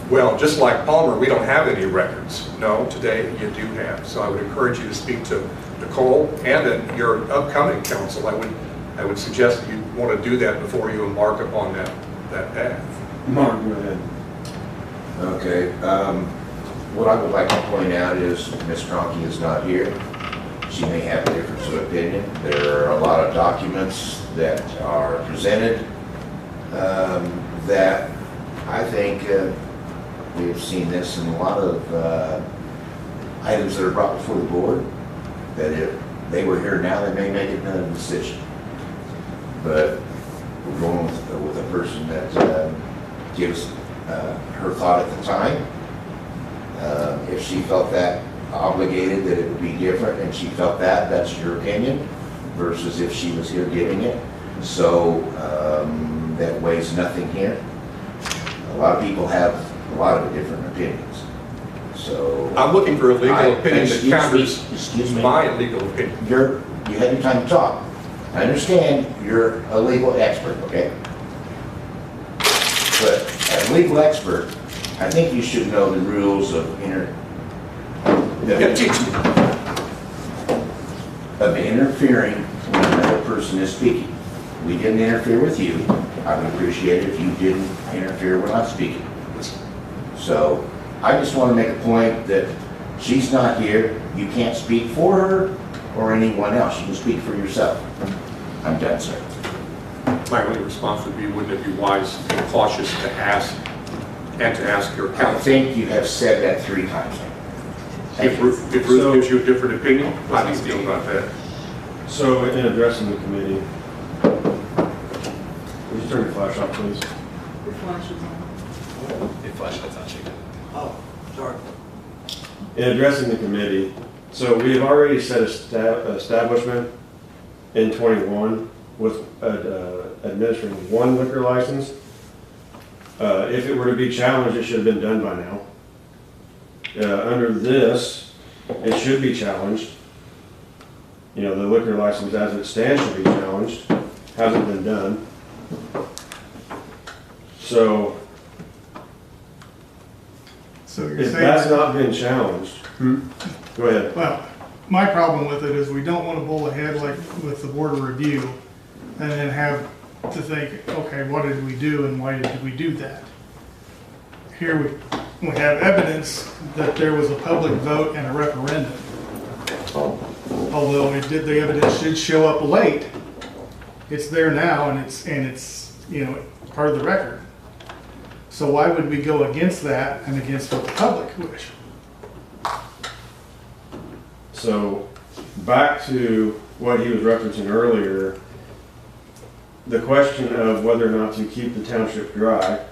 well, just like Palmer, we don't have any records. No, today you do have. So I would encourage you to speak to Nicole and then your upcoming counsel. I would suggest that you want to do that before you embark upon that path. Mark, go ahead. Okay, what I would like to point out is Ms. Cronky is not here. She may have a difference of opinion. There are a lot of documents that are presented that I think we have seen this in a lot of items that are brought before the board, that if they were here now, they may make another decision. But we're going with a person that gives her thought at the time. If she felt that obligated that it would be different and she felt that's your opinion, versus if she was here giving it. So that weighs nothing here. A lot of people have a lot of different opinions. So. I'm looking for a legal opinion that Excuse me, counters excuse me. my legal opinion. You had your time to talk. I understand you're a legal expert, okay? But as a legal expert, I think you should know the rules of Yeah, teach me. interfering when another person is speaking. We didn't interfere with you. I would appreciate it if you didn't interfere when I'm speaking. So I just want to make a point that she's not here. You can't speak for her or anyone else. You can speak for yourself. I'm done, sir. My only response would be, wouldn't it be wise and cautious to ask, and to ask your I counsel? think you have said that 3 times now. If Ruth gives you a different opinion, how do you feel about that? So in addressing the committee, would you turn your flash off, please? Your flash is on. The flashlight's on, shaking. Oh, sorry. In addressing the committee, so we have already set establishment in 21 with administering 1 liquor license. If it were to be challenged, it should have been done by now. Under this, it should be challenged. You know, the liquor license as it stands should be challenged. Hasn't been done. So So you're if saying, that's not been challenged, go ahead. well, my problem with it is we don't want to bull ahead like with the board of review and then have to think, okay, what did we do and why did we do that? Here we have evidence that there was a public vote and a referendum. Although the evidence did show up late, it's there now and it's you know, part of the record. So why would we go against that and against what the public wish? So back to what he was referencing earlier, the question of whether or not to keep the township dry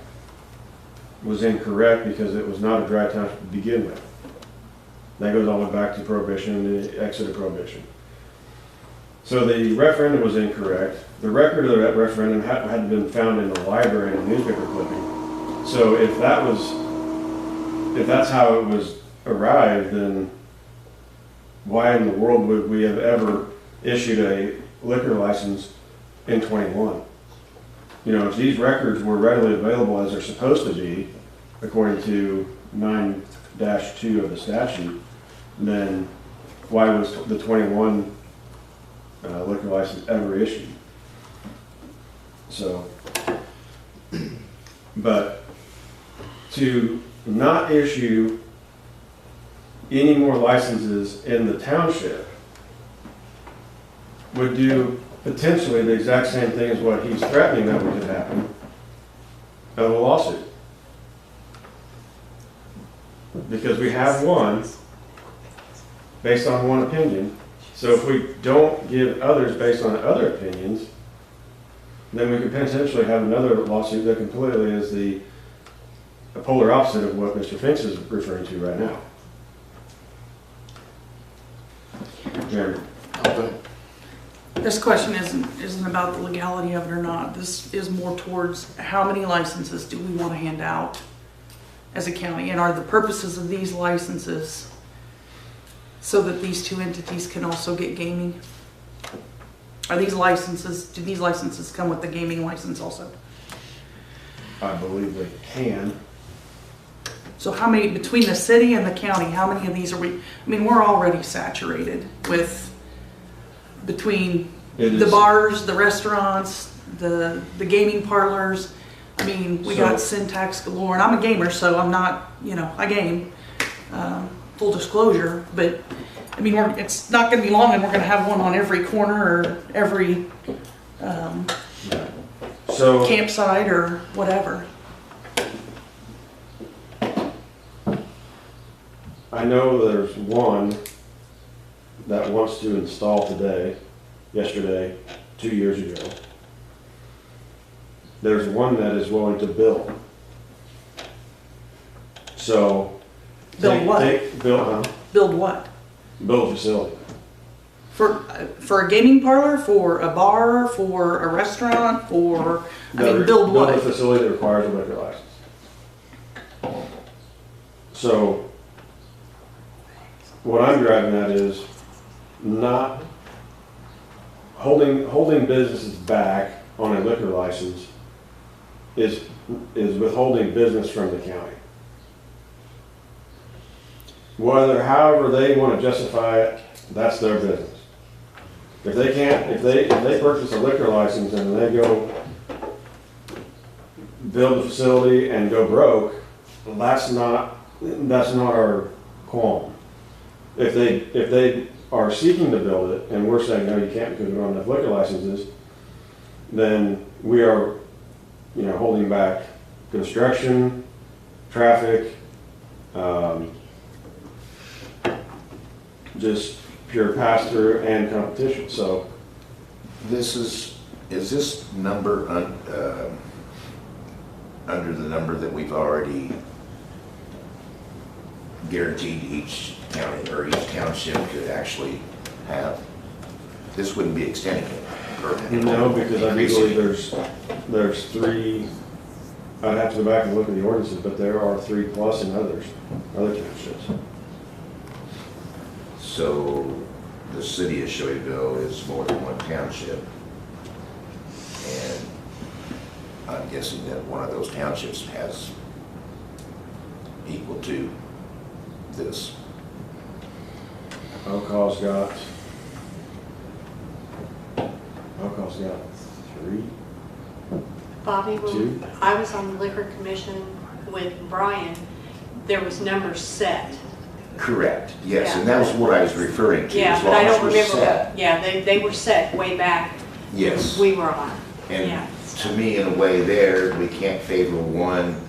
was incorrect because it was not a dry township to begin with. That goes all the way back to Prohibition, the exit of Prohibition. So the referendum was incorrect. The record of that referendum had been found in the library in a newspaper clipping. So if that's how it was arrived, then why in the world would we have ever issued a liquor license in 21? You know, if these records were readily available as they're supposed to be, according to 9-2 of the statute, then why was the 21 liquor license ever issued? So, but to not issue any more licenses in the township would do potentially the exact same thing as what he's threatening that would happen of a lawsuit. Because we have one based on one opinion. So if we don't give others based on other opinions, then we could potentially have another lawsuit that completely is the polar opposite of what Mr. Finks is referring to right now. Jeremy. This question isn't about the legality of it or not. This is more towards how many licenses do we want to hand out as a county? And are the purposes of these licenses so that these 2 entities can also get gaming? Do these licenses come with the gaming license also? I believe they can. So how many, between the city and the county, how many of these are we, I mean, we're already saturated with, between the bars, the restaurants, the gaming parlors. I mean, we got syntax galore, and I'm a gamer, so I'm not, you know, I game, full disclosure, but I mean, it's not gonna be long and we're gonna have one on every corner or every campsite or whatever. I know there's one that wants to install today, yesterday, 2 years ago. There's one that is willing to build. So. Build what? Build what? Build a facility. For a gaming parlor, for a bar, for a restaurant, for, I mean, build what? Build a facility that requires a liquor license. So, what I'm driving at is not holding businesses back on a liquor license is withholding business from the county. However they want to justify it, that's their business. If they purchase a liquor license and they go build a facility and go broke, that's not our qualm. If they are seeking to build it and we're saying, no, you can't because we don't have enough liquor licenses, then we are, holding back construction, traffic, just pure pass-through and competition. So Is this number under the number that we've already guaranteed each county or each township could actually have? This wouldn't be extending it. no, because I do believe there's 3. I'd have to go back and look at the ordinances, but there are 3+ in other townships. So the city of Shelbyville is more than one township. And I'm guessing that one of those townships has equal to this. Ocaw's got 3. Bobby, Two. when I was on the liquor commission with Brian, there was numbers set. Correct, yes, Yeah. and that was what I was referring to. Yeah, as but long I as don't we're remember, set. yeah, they were set way back. Yes. We were on, And yeah. to me, in a way there, we can't favor one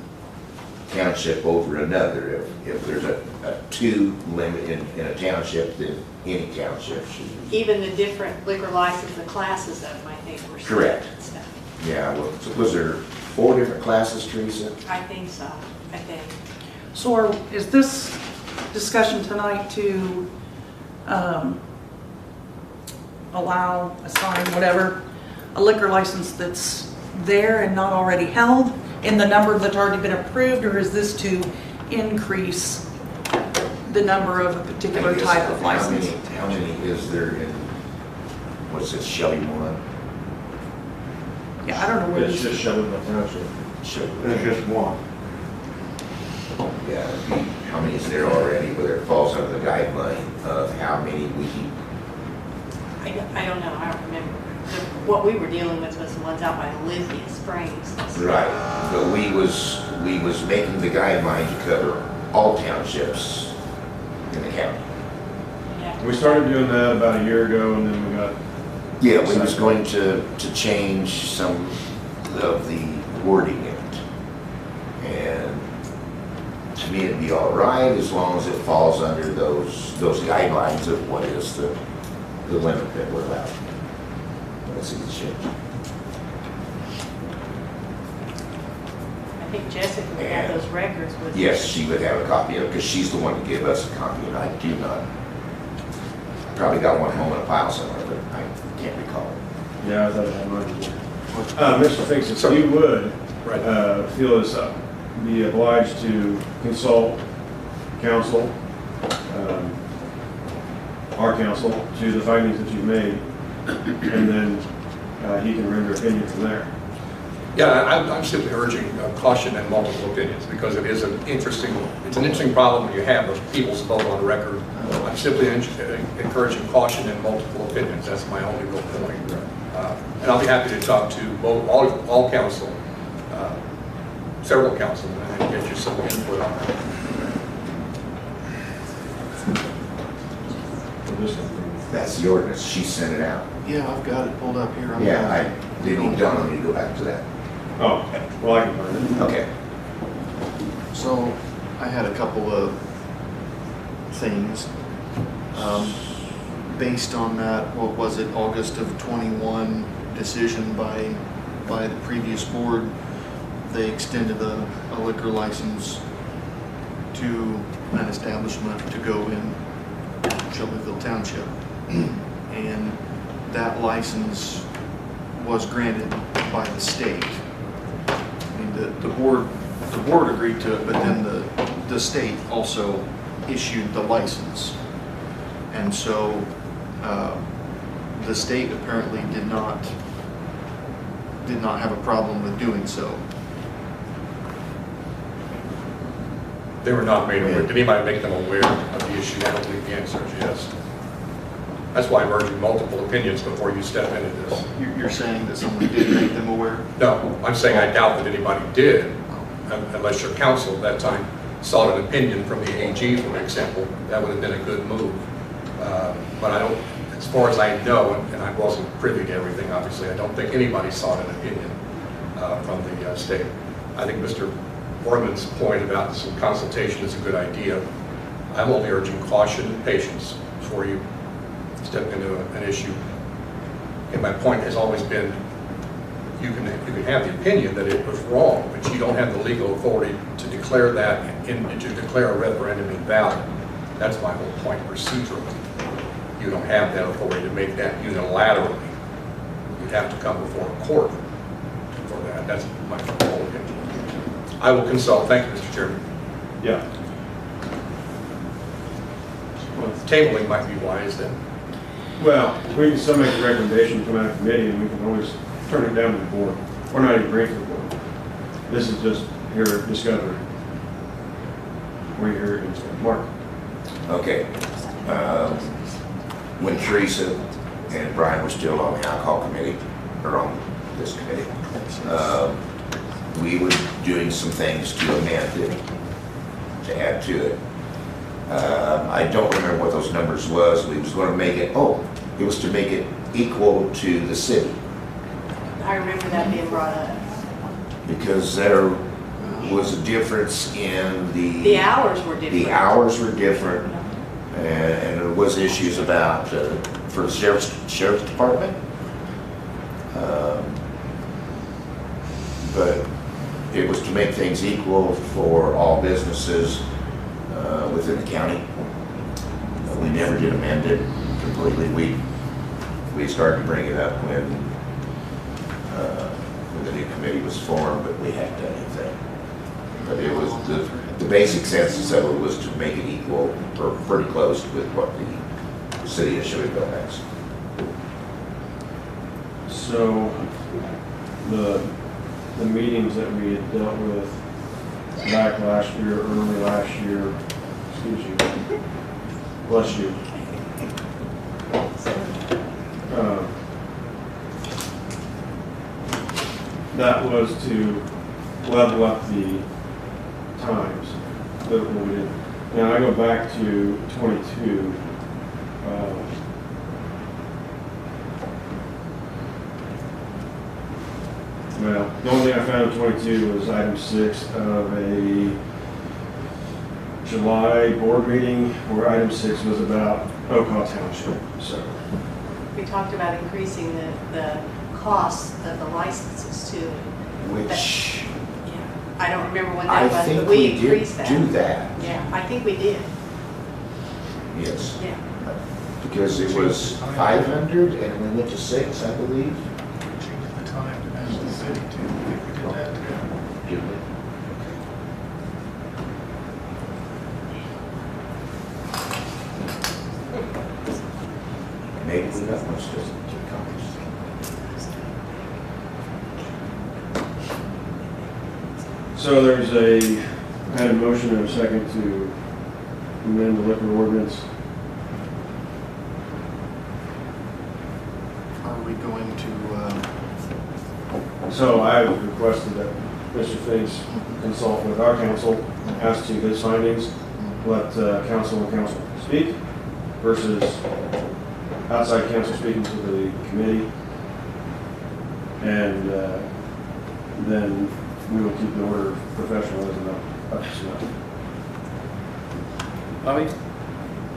township over another. If there's a 2 limit in a township, then any township should be. Even the different liquor license, the classes of them, I think were set. Correct. and stuff. Yeah, well, so was there 4 different classes, Teresa? I think so, I think. So is this discussion tonight to allow, assign, whatever, a liquor license that's there and not already held in the number that's already been approved, or is this to increase the number of a particular I guess, type of license? How many is there in, what's it, Shelby 1? Yeah, I don't know where It's this just Shelbyville Township. Shelby. It's just one. Yeah, how many is there already, whether it falls under the guideline of how many we keep? I don't know, I don't remember. What we were dealing with was the ones out by Olympia Springs. Right, but we was making the guideline to cover all townships in the county. Yeah. We started doing that about a year ago, and then we got. Yeah, we was going to change some of the wording in it. And to me, it'd be all right as long as it falls under those guidelines of what is the limit that we're allowed. Let's see the change. I think Jessica would have those records with. Yes, she would have a copy of it, because she's the one to give us a copy, and I do not. I probably got one home in a pile somewhere, but I can't recall. Yeah, I thought I had mine. Mr. Finks, if you would feel this be obliged to consult council, our council, to the findings that you've made, and then he can render opinion from there. Yeah, I'm simply urging caution and multiple opinions, because it is an interesting problem when you have those people's vote on record. I'm simply encouraging caution and multiple opinions. That's my only real point. And I'll be happy to talk to all council, several council, and get you some input on that. That's the ordinance, she sent it out. Yeah, I've got it pulled up here. Yeah, I didn't even dawn on me to go back to that. Oh, well, I can find it. Okay. So I had a couple of things. Based on that, what was it, August of '21 decision by the previous board, they extended a liquor license to an establishment to go in Shelbyville Township. And that license was granted by the state. I mean, the board agreed to it, but then the state also issued the license. And so the state apparently did not have a problem with doing so. They were not made aware. Did anybody make them aware of the issue? I don't believe the answer is yes. That's why I'm urging multiple opinions before you step into this. You're saying that someone did make them aware? No, I'm saying I doubt that anybody did, unless your counsel at that time sought an opinion from the AG, for example. That would have been a good move. But I don't, as far as I know, and I wasn't privy to everything, obviously, I don't think anybody sought an opinion from the state. I think Mr. Orman's point about some consultation is a good idea. I'm only urging caution and patience before you step into an issue. And my point has always been, you can have the opinion that it was wrong, but you don't have the legal authority to declare that and to declare a referendum invalid. That's my whole point procedurally. You don't have that authority to make that unilaterally. You'd have to come before a court for that. That's my whole opinion. I will consult. Thank you, Mr. Chairman. Yeah. Well, tabling might be wise then. Well, we can still make a recommendation, come out of committee, and we can always turn it down to the board. We're not even bringing it to the board. This is just here discovery. Where you hear it, Mark. Okay. When Teresa and Brian were still on the alcohol committee, or on this committee, we were doing some things to amend it, to add to it. I don't remember what those numbers was. We was going to make it, it was to make it equal to the city. I remember that being brought up. Because there was a difference in The hours were different. The hours were different, and there was issues about, for the sheriff's department. But it was to make things equal for all businesses within the county. We never did amend it completely. We started to bring it up when the new committee was formed, but we hadn't done anything. But it was, the basic census of it was to make it equal, or pretty close with what the city of Shelbyville has. So, the meetings that we had dealt with back last year, early last year, excuse you, bless you. That was to level up the times that we did. Now I go back to 22. Well, the only thing I found in 22 was item 6 of a July board meeting where item 6 was about Okaw Township. So We talked about increasing the cost of the licenses too. Which Yeah, I don't remember when I that was, think but we we did increased that. do that, Yeah, I think we did, yes. yeah. Because it was 500 and we went to 6, I believe. Changing the time to match the city too. I think we did that too. Did we? Maybe we got much to accomplish. So there's I had a motion and a second to amend the liquor ordinance. Are we going to, So I requested that Mr. Finks consult with our council as to his findings, let council and council speak versus outside council speaking to the committee. And then we will keep the order of professionalism up to snuff. Bobby,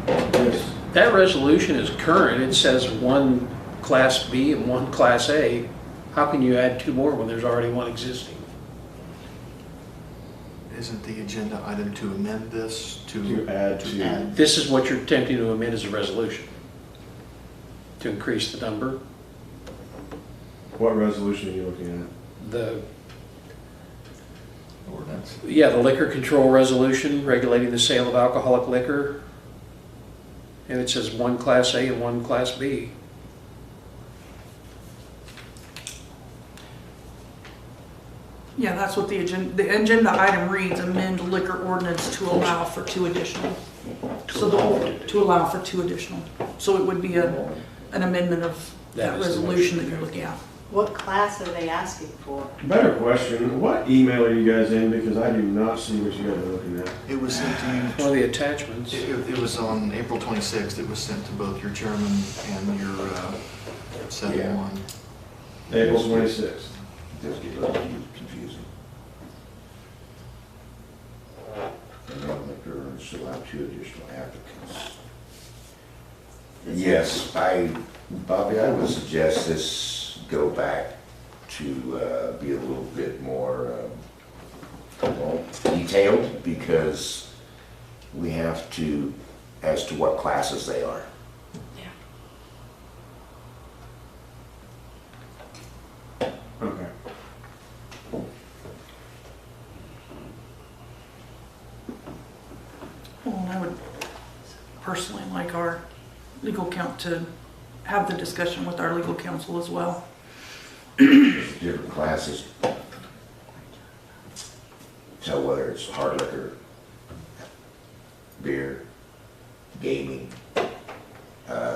Yes. that resolution is current. It says one Class B and one Class A. How can you add 2 more when there's already one existing? isn't the agenda item to amend this To add to. This is what you're attempting to amend as a resolution, to increase the number. What resolution are you looking The ordinance? liquor control resolution regulating the sale of alcoholic liquor. And it says one Class A and one Class B. Yeah, that's what the agenda item reads, amend liquor ordinance to allow for 2 additional. To allow for 2 additional. So it would be an amendment of That that is the resolution that motion. you're looking at. What class are they asking for? Better question, what email are you guys in? Because I do not see what you guys are looking at. It was sent to you, One of the attachments. it was on April 26th, it was sent to both your chairman and your 7-1. April 26th. Does get a little confusing. And then liquor ordinance to allow 2 additional applicants. Yes, Bobby, I would suggest this go back to be a little bit more well, detailed, because we have to, as to what classes they are. Okay. Well, and I would personally like our legal count to have the discussion with our legal counsel as well. Different classes. Tell whether it's hard liquor, beer, gaming,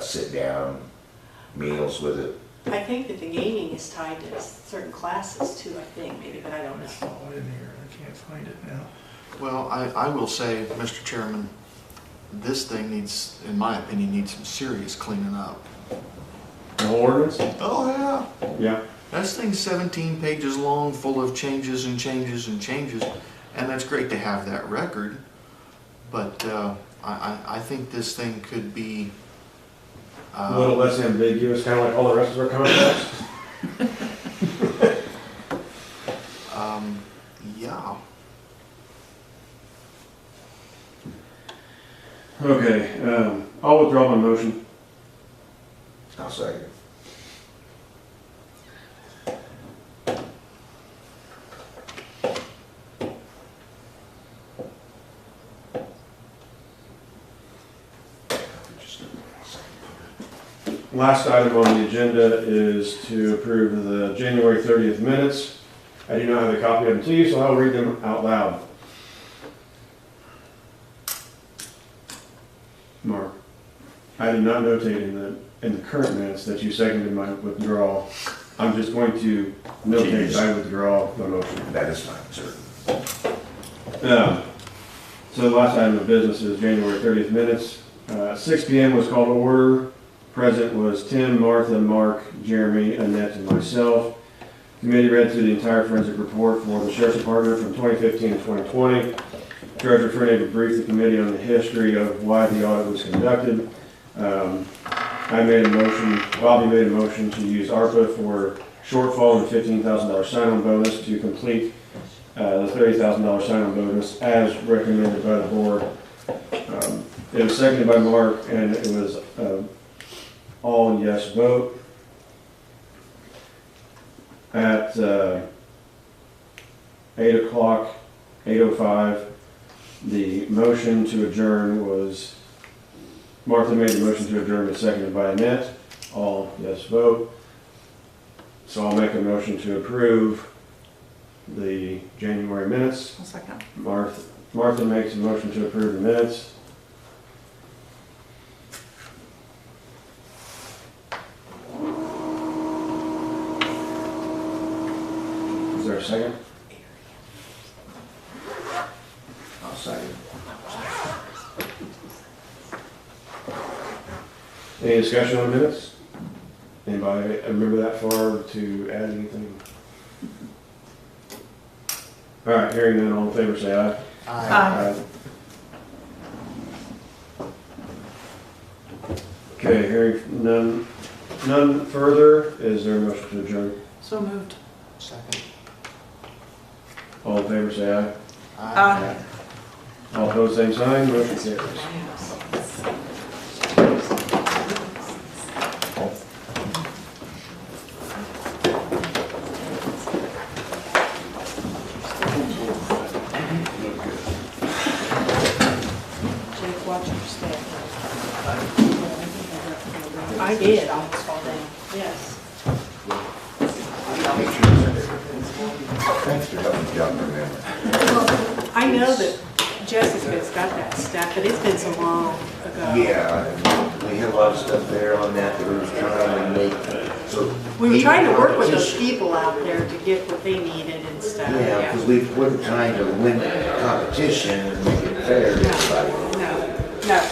sit down, meals with it. I think that the gaming is tied to certain classes too, I think, maybe, but I don't know. It's not in here, I can't find it now. Well, I will say, Mr. Chairman, this thing needs, in my opinion, needs some serious cleaning up. The whole ordinance? Oh, yeah. Yeah. This thing's 17 pages long, full of changes and changes and changes, and that's great to have that record, but I think this thing could be... A little less ambiguous, kind of like all the rest of our contracts. Yeah. Okay, I'll withdraw my motion. I'll second. Last item on the agenda is to approve the January 30th minutes. I do not have a copy of them to you, so I'll read them out loud. Mark, I did not notate in the current minutes that you seconded my withdrawal. I'm just going to notate that I withdraw the motion. That is fine, sir. So the last item of business is January 30th minutes. 6 p.m. was called to order. Present was Tim, Martha, Mark, Jeremy, Annette, and myself. Committee read through the entire forensic report for the Sheriff's Department from 2015 to 2020. Treasurer Fernie briefed the committee on the history of why the audit was conducted. I made a motion, Bobby made a motion to use ARPA for shortfall and $15,000 sign-on bonus to complete the $30,000 sign-on bonus as recommended by the board. It was seconded by Mark, and it was all yes vote. At 8 o'clock, 8:05, the motion to adjourn was, Martha made the motion to adjourn, was seconded by Annette. All yes vote. So I'll make a motion to approve the January minutes. One second. Martha makes a motion to approve the minutes. Is there a second? I'll second. Any discussion on minutes? Anybody remember that far to add anything? All right, hearing none, all in favor say aye. Aye. Okay, hearing none further, is there a motion to adjourn? So moved. Second. All in favor say aye. Aye. All opposed, same sign, motion carries. Jake, watch your step. I did almost fall down, yes. Thanks for helping jog my memory. Well, I know that Jessica's got that stuff, but it's been so long ago. Yeah, we had a lot of stuff there on that we were trying to make, so. We were trying to work with those competition- people out there to get what they needed and stuff, Yeah, yeah. because we weren't trying to limit competition and make it fair to everybody. No, no,